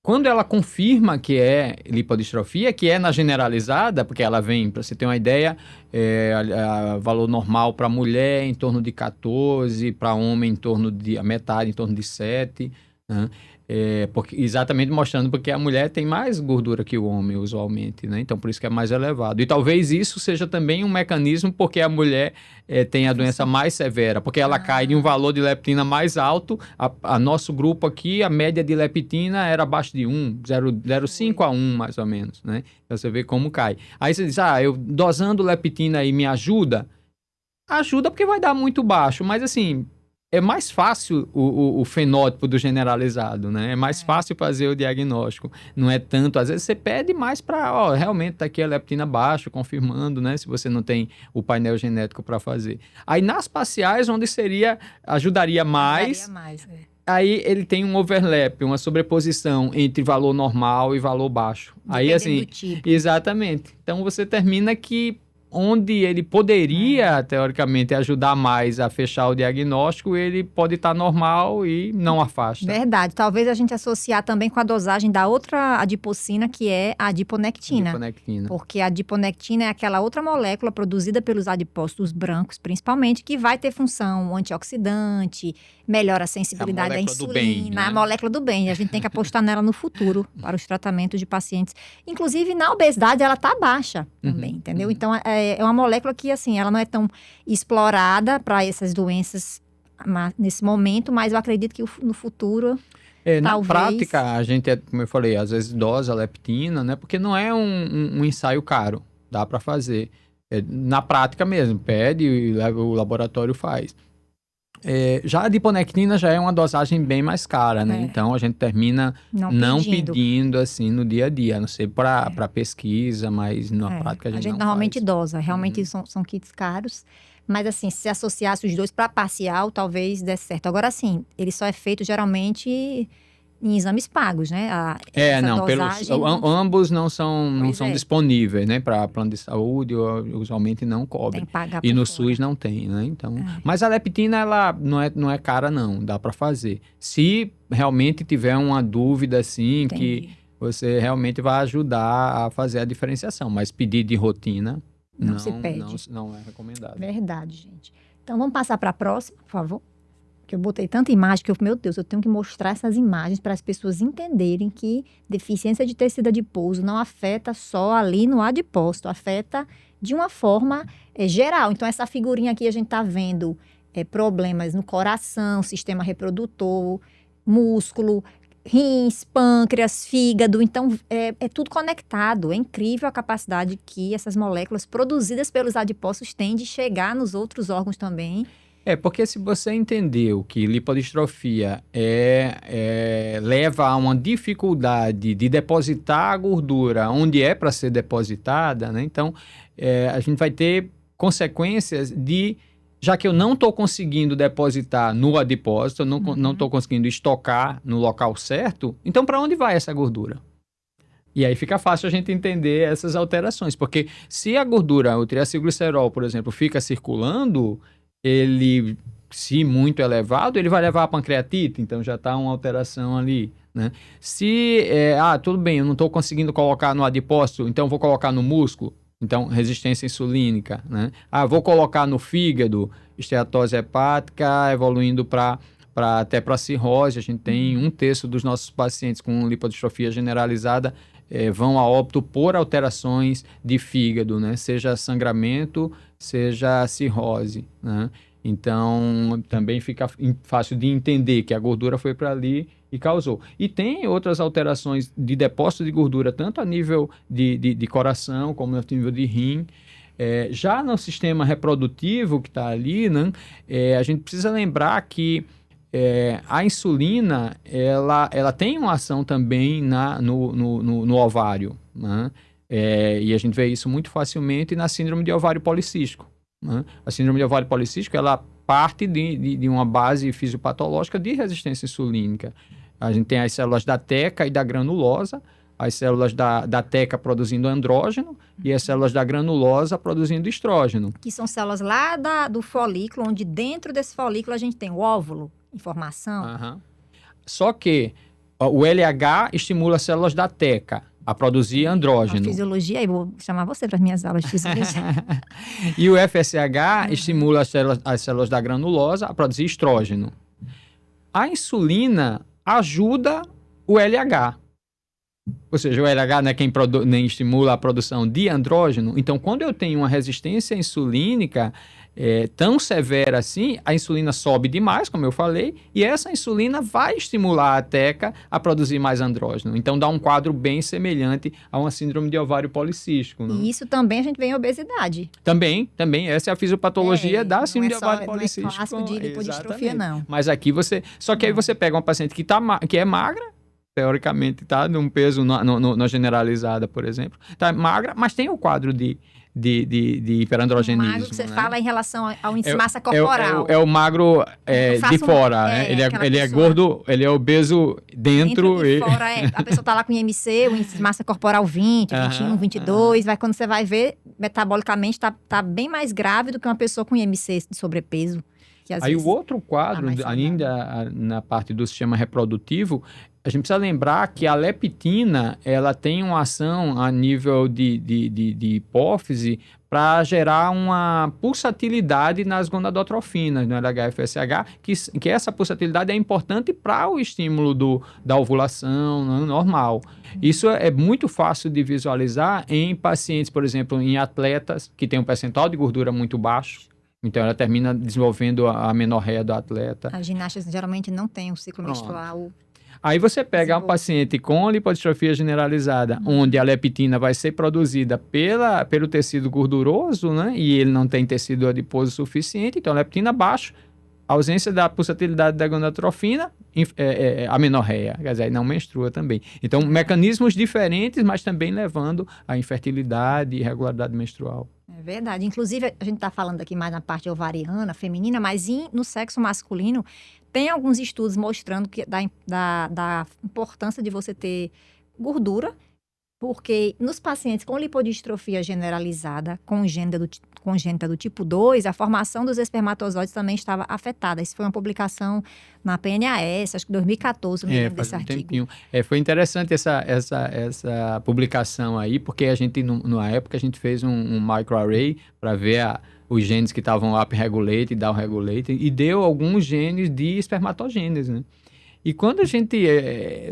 quando ela confirma que é lipodistrofia, que é na generalizada, porque ela vem, para você ter uma ideia, valor normal para mulher em torno de 14, para homem em torno de, a metade em torno de 7, né? Exatamente mostrando porque a mulher tem mais gordura que o homem, usualmente, né? Então, por isso que é mais elevado. E talvez isso seja também um mecanismo porque a mulher tem a doença mais severa, porque ela cai de um valor de leptina mais alto. A nosso grupo aqui, a média de leptina era abaixo de 1, 0,5 a 1, mais ou menos, né? Então, você vê como cai. Aí você diz, eu dosando leptina aí me ajuda? Ajuda porque vai dar muito baixo, mas assim... É mais fácil o fenótipo do generalizado, né? É mais fácil fazer o diagnóstico. Não é tanto, às vezes você pede mais para, realmente tá aqui a leptina baixa, confirmando, né? Se você não tem o painel genético para fazer. Aí nas parciais, onde ajudaria mais. Aí ele tem um overlap, uma sobreposição entre valor normal e valor baixo. Aí assim, do tipo. Exatamente. Então você termina que onde ele poderia, teoricamente, ajudar mais a fechar o diagnóstico, ele pode estar normal e não afasta. Verdade. Talvez a gente associar também com a dosagem da outra adipocina, que é a adiponectina. Porque a adiponectina é aquela outra molécula produzida pelos adipócitos brancos, principalmente, que vai ter função antioxidante, melhora a sensibilidade à insulina, a molécula do bem. A gente tem que apostar nela no futuro, para os tratamentos de pacientes. Inclusive, na obesidade, ela está baixa também, entendeu? Então, é uma molécula que, assim, ela não é tão explorada para essas doenças nesse momento, mas eu acredito que no futuro, talvez... Na prática, a gente, como eu falei, às vezes dosa a leptina, né? Porque não é um ensaio caro, dá para fazer. Na prática mesmo, pede e o laboratório faz. Já a adiponectina já é uma dosagem bem mais cara, né? Então, a gente termina não pedindo, assim, no dia a dia. A não ser para pesquisa, mas na prática a gente não normalmente faz. dosa. Realmente são kits caros. Mas, assim, se associasse os dois para parcial, talvez desse certo. Agora, assim, ele só é feito, geralmente, em exames pagos, né? Ambos não são disponíveis, né? Para plano de saúde, usualmente não cobre. Tem que pagar e no fora. SUS não tem, né? Então, mas a leptina, ela não é cara, não. Dá para fazer. Se realmente tiver uma dúvida, assim, Entendi. que você realmente vai ajudar a fazer a diferenciação. Mas pedir de rotina, não se pede. Não é recomendado. Verdade, gente. Então, vamos passar para a próxima, por favor. Que eu botei tanta imagem que meu Deus, eu tenho que mostrar essas imagens para as pessoas entenderem que deficiência de tecido adiposo não afeta só ali no adipócito, afeta de uma forma geral. Então, essa figurinha aqui a gente está vendo problemas no coração, sistema reprodutor, músculo, rins, pâncreas, fígado. Então, é tudo conectado. É incrível a capacidade que essas moléculas produzidas pelos adipócitos têm de chegar nos outros órgãos também. Porque se você entendeu que lipodistrofia leva a uma dificuldade de depositar a gordura onde é para ser depositada, né? Então, a gente vai ter consequências já que eu não estou conseguindo depositar no adipócito, eu não estou conseguindo estocar no local certo, então para onde vai essa gordura? E aí fica fácil a gente entender essas alterações, porque se a gordura, o triacilglicerol, por exemplo, fica circulando, se muito elevado, ele vai levar a pancreatite, então já está uma alteração ali, né? Se, tudo bem, eu não estou conseguindo colocar no adipócito, então vou colocar no músculo, então resistência insulínica, né? Vou colocar no fígado, esteatose hepática, evoluindo até para cirrose. A gente tem 1/3 dos nossos pacientes com lipodistrofia generalizada vão a óbito por alterações de fígado, né? Seja sangramento, seja cirrose, né? Então, também fica fácil de entender que a gordura foi para ali e causou. E tem outras alterações de depósito de gordura, tanto a nível de coração, como a nível de rim. Já no sistema reprodutivo que está ali, né? A gente precisa lembrar que a insulina, ela tem uma ação também no ovário, né? E a gente vê isso muito facilmente na síndrome de ovário policístico, né? A síndrome de ovário policístico, ela parte de uma base fisiopatológica de resistência insulínica. A gente tem as células da teca e da granulosa, as células da teca produzindo andrógeno e as células da granulosa produzindo estrógeno. Que são células lá do folículo, onde dentro desse folículo a gente tem o óvulo, informação. Só que o LH estimula as células da teca a produzir andrógeno. A fisiologia, aí vou chamar você para as minhas aulas de fisiologia. E o FSH estimula as células da granulosa a produzir estrógeno. A insulina ajuda o LH. Ou seja, o LH não é quem nem estimula a produção de andrógeno. Então, quando eu tenho uma resistência insulínica tão severa assim, a insulina sobe demais, como eu falei, e essa insulina vai estimular a teca a produzir mais andrógeno. Então, dá um quadro bem semelhante a uma síndrome de ovário policístico. Né? E isso também a gente vê em obesidade. Também. Essa é a fisiopatologia da síndrome de ovário policístico. Não é clássico de lipodistrofia, não. Mas aqui Só que aí você pega uma paciente que é magra, teoricamente, tá? Num peso na generalizada, por exemplo. Tá magra, mas tem o quadro de hiperandrogenismo. O magro que você fala em relação ao índice de massa corporal. É o magro de fora, né? Ele é gordo, ele é obeso dentro e fora. A pessoa tá lá com IMC, o índice de massa corporal 20, 21, 22. Quando você vai ver, metabolicamente tá bem mais grave do que uma pessoa com IMC de sobrepeso. Aí o outro quadro, ainda na parte do sistema reprodutivo, a gente precisa lembrar que a leptina, ela tem uma ação a nível de hipófise para gerar uma pulsatilidade nas gonadotrofinas, no LH-FSH, que essa pulsatilidade é importante para o estímulo da ovulação, né, normal. Isso é muito fácil de visualizar em pacientes, por exemplo, em atletas que têm um percentual de gordura muito baixo. Então, ela termina desenvolvendo a menorreia do atleta. As ginastas geralmente não têm um ciclo menstrual. Aí você pega um paciente com lipodistrofia generalizada, onde a leptina vai ser produzida pelo tecido gorduroso, né? E ele não tem tecido adiposo suficiente, então a leptina baixa, ausência da pulsatilidade da gonadotrofina, amenorreia, quer dizer, não menstrua também. Então, mecanismos diferentes, mas também levando à infertilidade e irregularidade menstrual. É verdade. Inclusive, a gente está falando aqui mais na parte ovariana, feminina, mas no sexo masculino, tem alguns estudos mostrando que da importância de você ter gordura, porque nos pacientes com lipodistrofia generalizada, congênita do tipo 2, a formação dos espermatozoides também estava afetada. Isso foi uma publicação na PNAS, acho que 2014, me lembro desse artigo. Tempinho. Foi interessante essa publicação aí, porque a gente, na época, a gente fez um microarray para ver os genes que estavam up-regulated e down-regulated, e deu alguns genes de espermatogênese, né? E quando a gente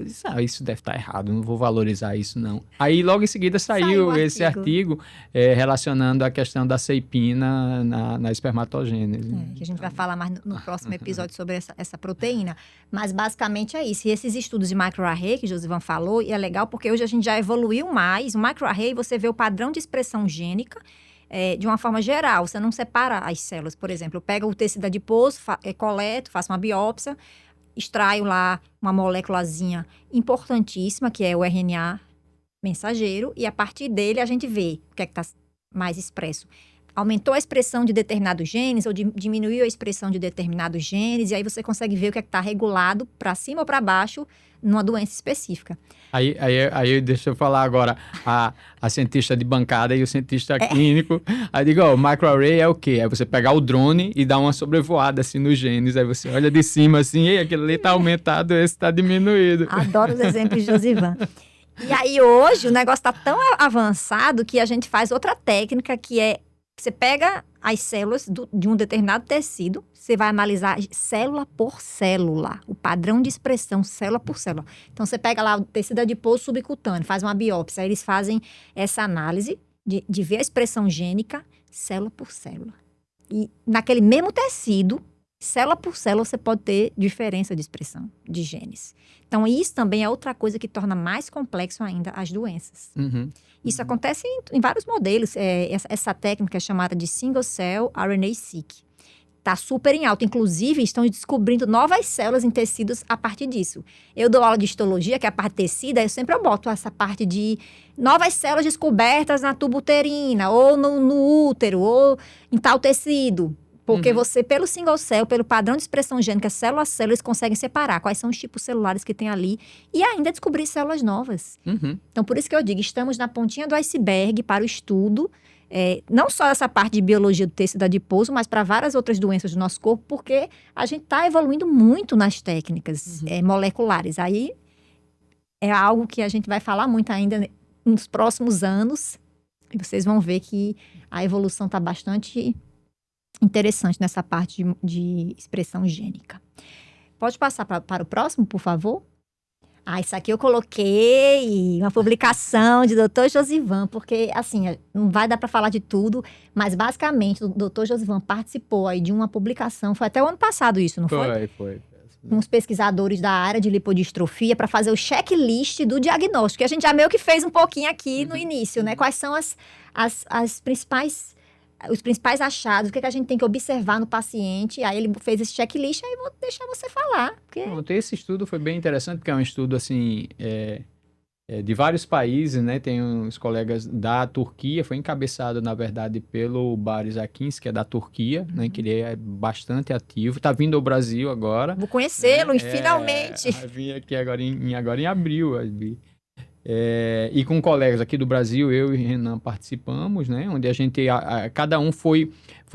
disse, isso deve estar errado, não vou valorizar isso não. Aí logo em seguida saiu esse artigo relacionando a questão da ceipina na espermatogênese. Que a gente vai falar mais no próximo episódio sobre essa proteína. Mas basicamente é isso. E esses estudos de microarray que Josivan falou, e é legal porque hoje a gente já evoluiu mais. O microarray, você vê o padrão de expressão gênica de uma forma geral. Você não separa as células. Por exemplo, eu pego o tecido adiposo, coleto, faço uma biópsia, extraio lá uma moléculazinha importantíssima, que é o RNA mensageiro, e a partir dele a gente vê o que é que está mais expresso. Aumentou a expressão de determinados genes ou diminuiu a expressão de determinados genes, e aí você consegue ver o que é que está regulado para cima ou para baixo numa doença específica. Aí deixa eu falar agora, a cientista de bancada e o cientista clínico. Aí digo, o microarray é o quê? É você pegar o drone e dar uma sobrevoada assim nos genes, aí você olha de cima assim, ei, aquele ali tá aumentado, esse tá diminuído. Adoro os exemplos de Josivan. E aí hoje o negócio tá tão avançado que a gente faz outra técnica que é, você pega as células de um determinado tecido, você vai analisar célula por célula, o padrão de expressão célula por célula. Então, você pega lá o tecido adiposo subcutâneo, faz uma biópsia, aí eles fazem essa análise de ver a expressão gênica célula por célula. E naquele mesmo tecido, célula por célula, você pode ter diferença de expressão de genes. Então, isso também é outra coisa que torna mais complexo ainda as doenças. Isso acontece em vários modelos. Essa técnica é chamada de Single Cell RNA-seq. Está super em alta. Inclusive, estão descobrindo novas células em tecidos a partir disso. Eu dou aula de histologia, que é a parte tecida, eu sempre boto essa parte de novas células descobertas na tuba uterina, ou no útero, ou em tal tecido. Porque você, pelo single cell, pelo padrão de expressão gênica, célula a célula, eles conseguem separar quais são os tipos celulares que tem ali e ainda descobrir células novas. Então, por isso que eu digo, estamos na pontinha do iceberg para o estudo, não só essa parte de biologia do tecido adiposo, mas para várias outras doenças do nosso corpo, porque a gente está evoluindo muito nas técnicas moleculares. Aí é algo que a gente vai falar muito ainda nos próximos anos, e vocês vão ver que a evolução está bastante interessante nessa parte de expressão gênica. Pode passar para o próximo, por favor? Isso aqui eu coloquei uma publicação de Dr. Josivan, porque, assim, não vai dar para falar de tudo, mas, basicamente, o Dr. Josivan participou aí de uma publicação, foi até o ano passado isso, não foi? Foi. Com os pesquisadores da área de lipodistrofia para fazer o checklist do diagnóstico, que a gente já meio que fez um pouquinho aqui no início, né? Quais são os principais achados, o que a gente tem que observar no paciente. Aí ele fez esse checklist, aí vou deixar você falar. Porque... Esse estudo foi bem interessante, porque é um estudo assim, de vários países, né? Tem uns colegas da Turquia, foi encabeçado, na verdade, pelo Baris Akins, que é da Turquia, né? Que ele é bastante ativo, está vindo ao Brasil agora. Vou conhecê-lo, finalmente. Vai vir aqui agora em abril, e com colegas aqui do Brasil, eu e Renan participamos, né? Onde a gente, cada um foi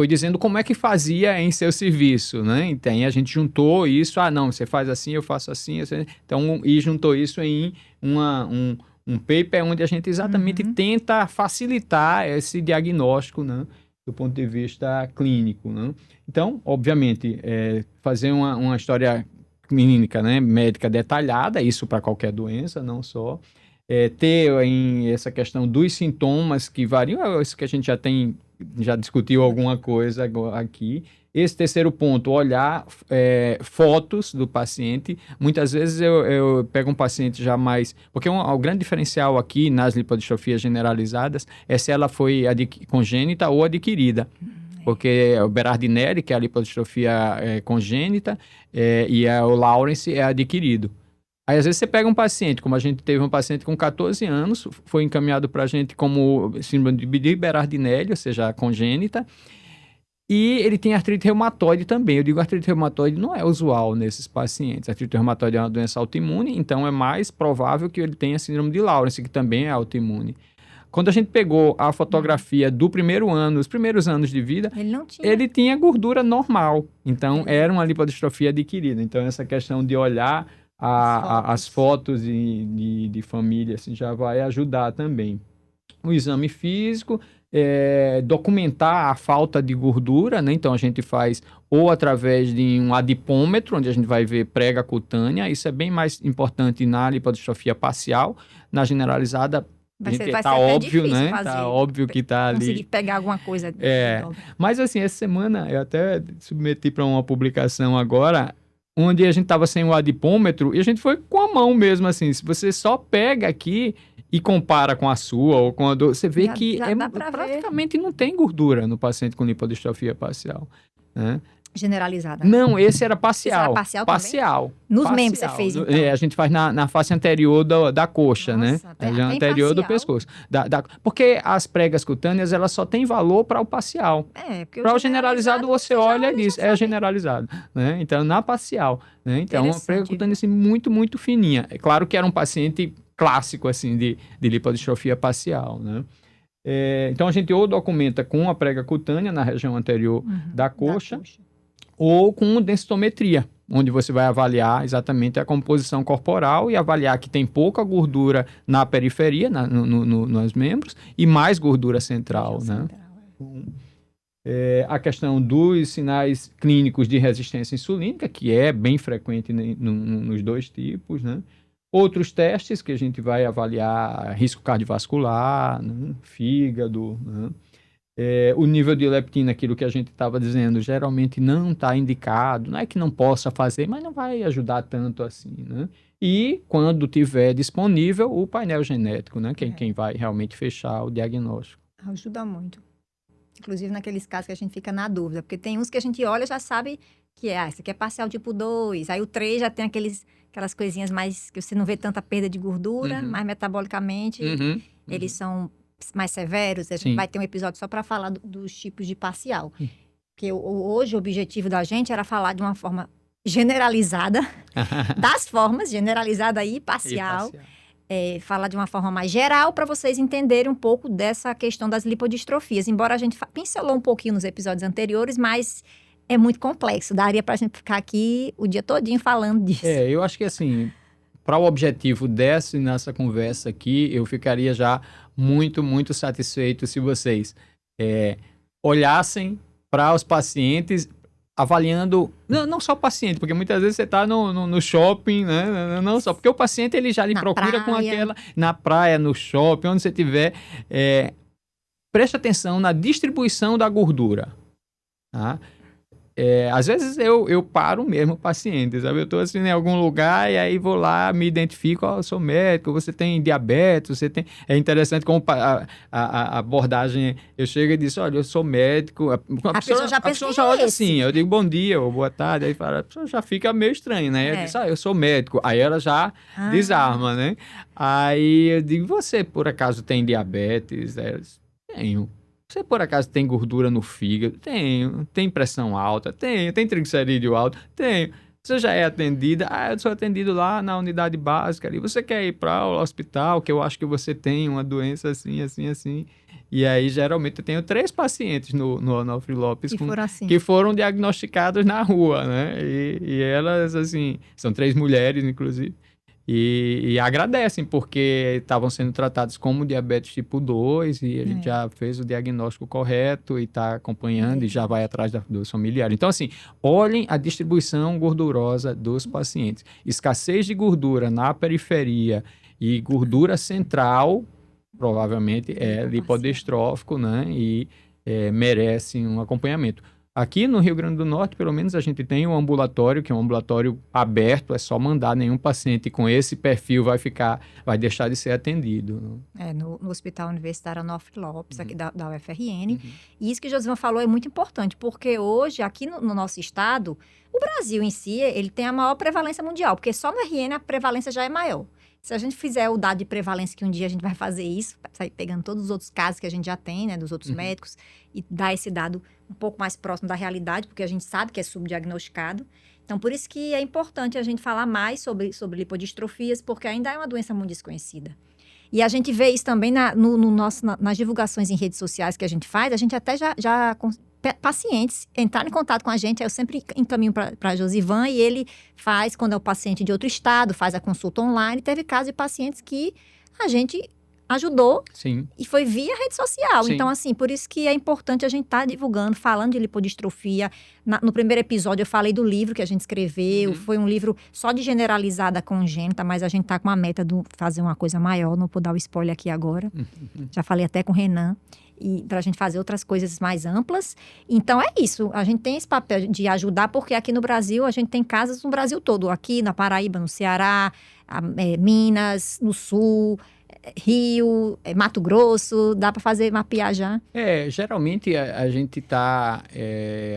dizendo como é que fazia em seu serviço, né? Então, a gente juntou isso, não, você faz assim, eu faço assim, então, e juntou isso em um paper onde a gente exatamente tenta facilitar esse diagnóstico, né? Do ponto de vista clínico, né? Então, obviamente, fazer uma história clínica, né? Médica detalhada, isso para qualquer doença, não só... ter essa questão dos sintomas que variam, isso que a gente já discutiu alguma coisa aqui. Esse terceiro ponto, olhar fotos do paciente. Muitas vezes eu pego um paciente já mais... Porque o grande diferencial aqui nas lipodistrofias generalizadas é se ela foi congênita ou adquirida. Porque o Berardinelli, que é a lipodistrofia congênita, e o Lawrence é adquirido. Aí, às vezes, você pega um paciente, como a gente teve um paciente com 14 anos, foi encaminhado para a gente como síndrome de Berardinelli, ou seja, congênita, e ele tem artrite reumatoide também. Eu digo artrite reumatoide não é usual nesses pacientes. A artrite reumatoide é uma doença autoimune, então é mais provável que ele tenha síndrome de Lawrence, que também é autoimune. Quando a gente pegou a fotografia do primeiro ano, os primeiros anos de vida, ele tinha gordura normal. Então, era uma lipodistrofia adquirida. Então, essa questão de olhar as fotos de família assim, já vai ajudar também. O exame físico, documentar a falta de gordura, né? Então a gente faz ou através de um adipômetro, onde a gente vai ver prega cutânea. Isso é bem mais importante na lipodistrofia parcial. Na generalizada, Vai ser tá até óbvio, difícil né? fazer, Tá óbvio que tá ali. conseguir pegar alguma coisa. Mas assim, essa semana eu até submeti para uma publicação agora, onde a gente tava sem o adipômetro e a gente foi com a mão mesmo, assim. Se você só pega aqui e compara com a sua ou com a do, você vê que praticamente não tem gordura no paciente com lipodistrofia parcial, né? Generalizada. Não, esse era parcial. Esse era parcial. Nos membros você fez, então? A gente faz na face anterior da coxa, né? Nossa, Na anterior do pescoço. Porque as pregas cutâneas, elas só têm valor para o parcial. Para o generalizado, você olha e diz, é generalizado. Né? Então, na parcial. Né? Então, uma prega cutânea assim, muito, muito fininha. É claro que era um paciente clássico, assim, de lipodistrofia parcial, né? Então, a gente ou documenta com a prega cutânea na região anterior da coxa, ou com densitometria, onde você vai avaliar exatamente a composição corporal e avaliar que tem pouca gordura na periferia, nos membros, e mais gordura central, né? A questão dos sinais clínicos de resistência insulínica, que é bem frequente nos dois tipos, né? Outros testes que a gente vai avaliar risco cardiovascular, né? Fígado, né? O nível de leptina, aquilo que a gente estava dizendo, geralmente não está indicado. Não é que não possa fazer, mas não vai ajudar tanto assim, né? E quando tiver disponível, o painel genético, né? Quem vai realmente fechar o diagnóstico. Ajuda muito. Inclusive naqueles casos que a gente fica na dúvida, porque tem uns que a gente olha e já sabe que isso aqui é parcial tipo 2, aí o 3 já tem aquelas coisinhas mais que você não vê tanta perda de gordura, mas metabolicamente eles são mais severos. A gente vai ter um episódio só para falar dos tipos de parcial. Porque hoje o objetivo da gente era falar de uma forma generalizada, das formas, generalizada e parcial. Falar de uma forma mais geral para vocês entenderem um pouco dessa questão das lipodistrofias. Embora a gente pincelou um pouquinho nos episódios anteriores, mas é muito complexo. Daria para a gente ficar aqui o dia todinho falando disso. Eu acho que assim, para o objetivo nessa conversa aqui, eu ficaria já muito, muito satisfeito se vocês olhassem para os pacientes avaliando, não só o paciente, porque muitas vezes você está no shopping, né? Não só, porque o paciente ele já lhe procura praia. Com aquela, na praia, no shopping, onde você estiver. Preste atenção na distribuição da gordura, tá? Às vezes eu paro mesmo o paciente, sabe? Eu estou assim em algum lugar e aí vou lá, me identifico, eu sou médico, você tem diabetes, você tem... É interessante como a abordagem, eu chego e digo, olha, eu sou médico. A pessoa já olha assim, eu digo bom dia ou boa tarde, aí fala, a pessoa já fica meio estranha, né? Eu disse, eu sou médico. Aí ela já desarma, né? Aí eu digo, você por acaso tem diabetes? Eu disse, tenho. Você, por acaso, tem gordura no fígado? Tenho. Tem pressão alta? Tenho. Tem triglicerídeo alto? Tenho. Você já é atendida? Eu sou atendido lá na unidade básica ali. Você quer ir para o hospital, que eu acho que você tem uma doença assim, assim, assim. E aí, geralmente, eu tenho 3 pacientes no Onofre Lopes que foram diagnosticados na rua, né? E elas, assim, são 3 mulheres, inclusive. E agradecem, porque estavam sendo tratados como diabetes tipo 2 e a gente já fez o diagnóstico correto e está acompanhando e já vai atrás dos familiares. Então, assim, olhem a distribuição gordurosa dos pacientes. Escassez de gordura na periferia e gordura central, provavelmente é lipodistrófico, né? E merece um acompanhamento. Aqui no Rio Grande do Norte, pelo menos, a gente tem um ambulatório, que é um ambulatório aberto, é só mandar, nenhum paciente com esse perfil vai deixar de ser atendido. No Hospital Universitário Onofre Lopes, aqui da UFRN. E isso que o Josivan falou é muito importante, porque hoje, aqui no nosso estado, o Brasil em si, ele tem a maior prevalência mundial, porque só no RN a prevalência já é maior. Se a gente fizer o dado de prevalência, que um dia a gente vai fazer isso, sair pegando todos os outros casos que a gente já tem, né, dos outros médicos, e dar esse dado um pouco mais próximo da realidade, porque a gente sabe que é subdiagnosticado. Então, por isso que é importante a gente falar mais sobre lipodistrofias, porque ainda é uma doença muito desconhecida. E a gente vê isso também nas divulgações em redes sociais que a gente faz, a gente até já pacientes entraram em contato com a gente, aí eu sempre encaminho para Josivan e ele faz, quando é o paciente de outro estado, faz a consulta online. Teve casos de pacientes que a gente ajudou Sim. e foi via rede social. Sim. Então, assim, por isso que é importante a gente estar divulgando, falando de lipodistrofia. No primeiro episódio eu falei do livro que a gente escreveu. Foi um livro só de generalizada congênita, mas a gente tá com uma meta de fazer uma coisa maior. Não vou dar o spoiler aqui agora. Já falei até com o Renan. E para a gente fazer outras coisas mais amplas. Então, é isso. A gente tem esse papel de ajudar, porque aqui no Brasil, a gente tem casas no Brasil todo. Aqui na Paraíba, no Ceará, Minas, no Sul, Rio, Mato Grosso. Dá para fazer mapear já. Geralmente a gente está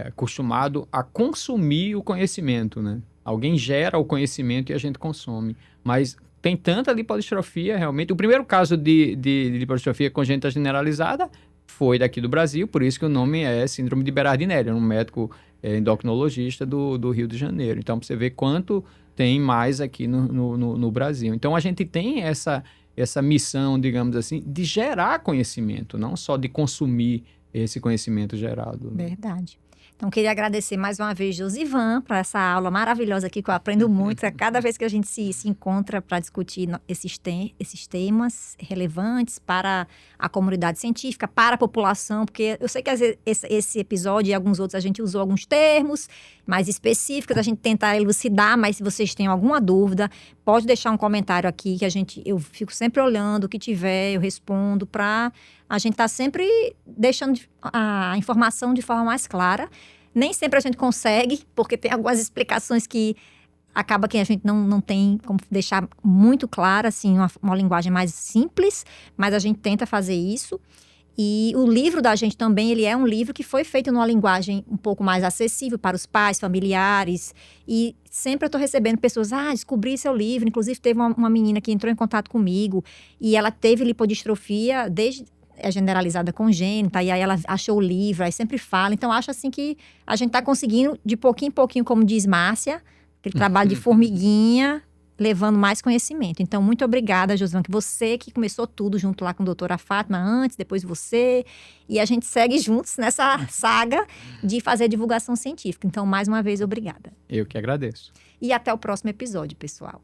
acostumado a consumir o conhecimento, né? Alguém gera o conhecimento e a gente consome. Mas tem tanta lipodistrofia, realmente. O primeiro caso de lipodistrofia congênita generalizada foi daqui do Brasil, por isso que o nome é síndrome de Berardinelli, um médico endocrinologista do Rio de Janeiro. Então, para você ver quanto tem mais aqui no Brasil. Então, a gente tem essa missão, digamos assim, de gerar conhecimento, não só de consumir esse conhecimento gerado. Verdade. Então, queria agradecer mais uma vez, Josivan, por essa aula maravilhosa aqui, que eu aprendo muito. Cada vez que a gente se encontra para discutir esses temas relevantes para a comunidade científica, para a população, porque eu sei que às vezes esse episódio e alguns outros a gente usou alguns termos mais específicos, a gente tentar elucidar, mas se vocês têm alguma dúvida, pode deixar um comentário aqui, que eu fico sempre olhando, o que tiver, eu respondo, para a gente estar sempre deixando a informação de forma mais clara. Nem sempre a gente consegue, porque tem algumas explicações que acaba que a gente não tem como deixar muito clara, assim, uma linguagem mais simples, mas a gente tenta fazer isso. E o livro da gente também, ele é um livro que foi feito numa linguagem um pouco mais acessível para os pais, familiares. E sempre eu estou recebendo pessoas, descobri seu livro. Inclusive, teve uma menina que entrou em contato comigo e ela teve lipodistrofia desde generalizada congênita, e aí ela achou o livro, aí sempre fala. Então, acho assim que a gente está conseguindo, de pouquinho em pouquinho, como diz Márcia, aquele trabalho de formiguinha, levando mais conhecimento. Então, muito obrigada, Josivan, que você que começou tudo junto lá com a doutora Fátima antes, depois você, e a gente segue juntos nessa saga de fazer divulgação científica. Então, mais uma vez, obrigada. Eu que agradeço. E até o próximo episódio, pessoal.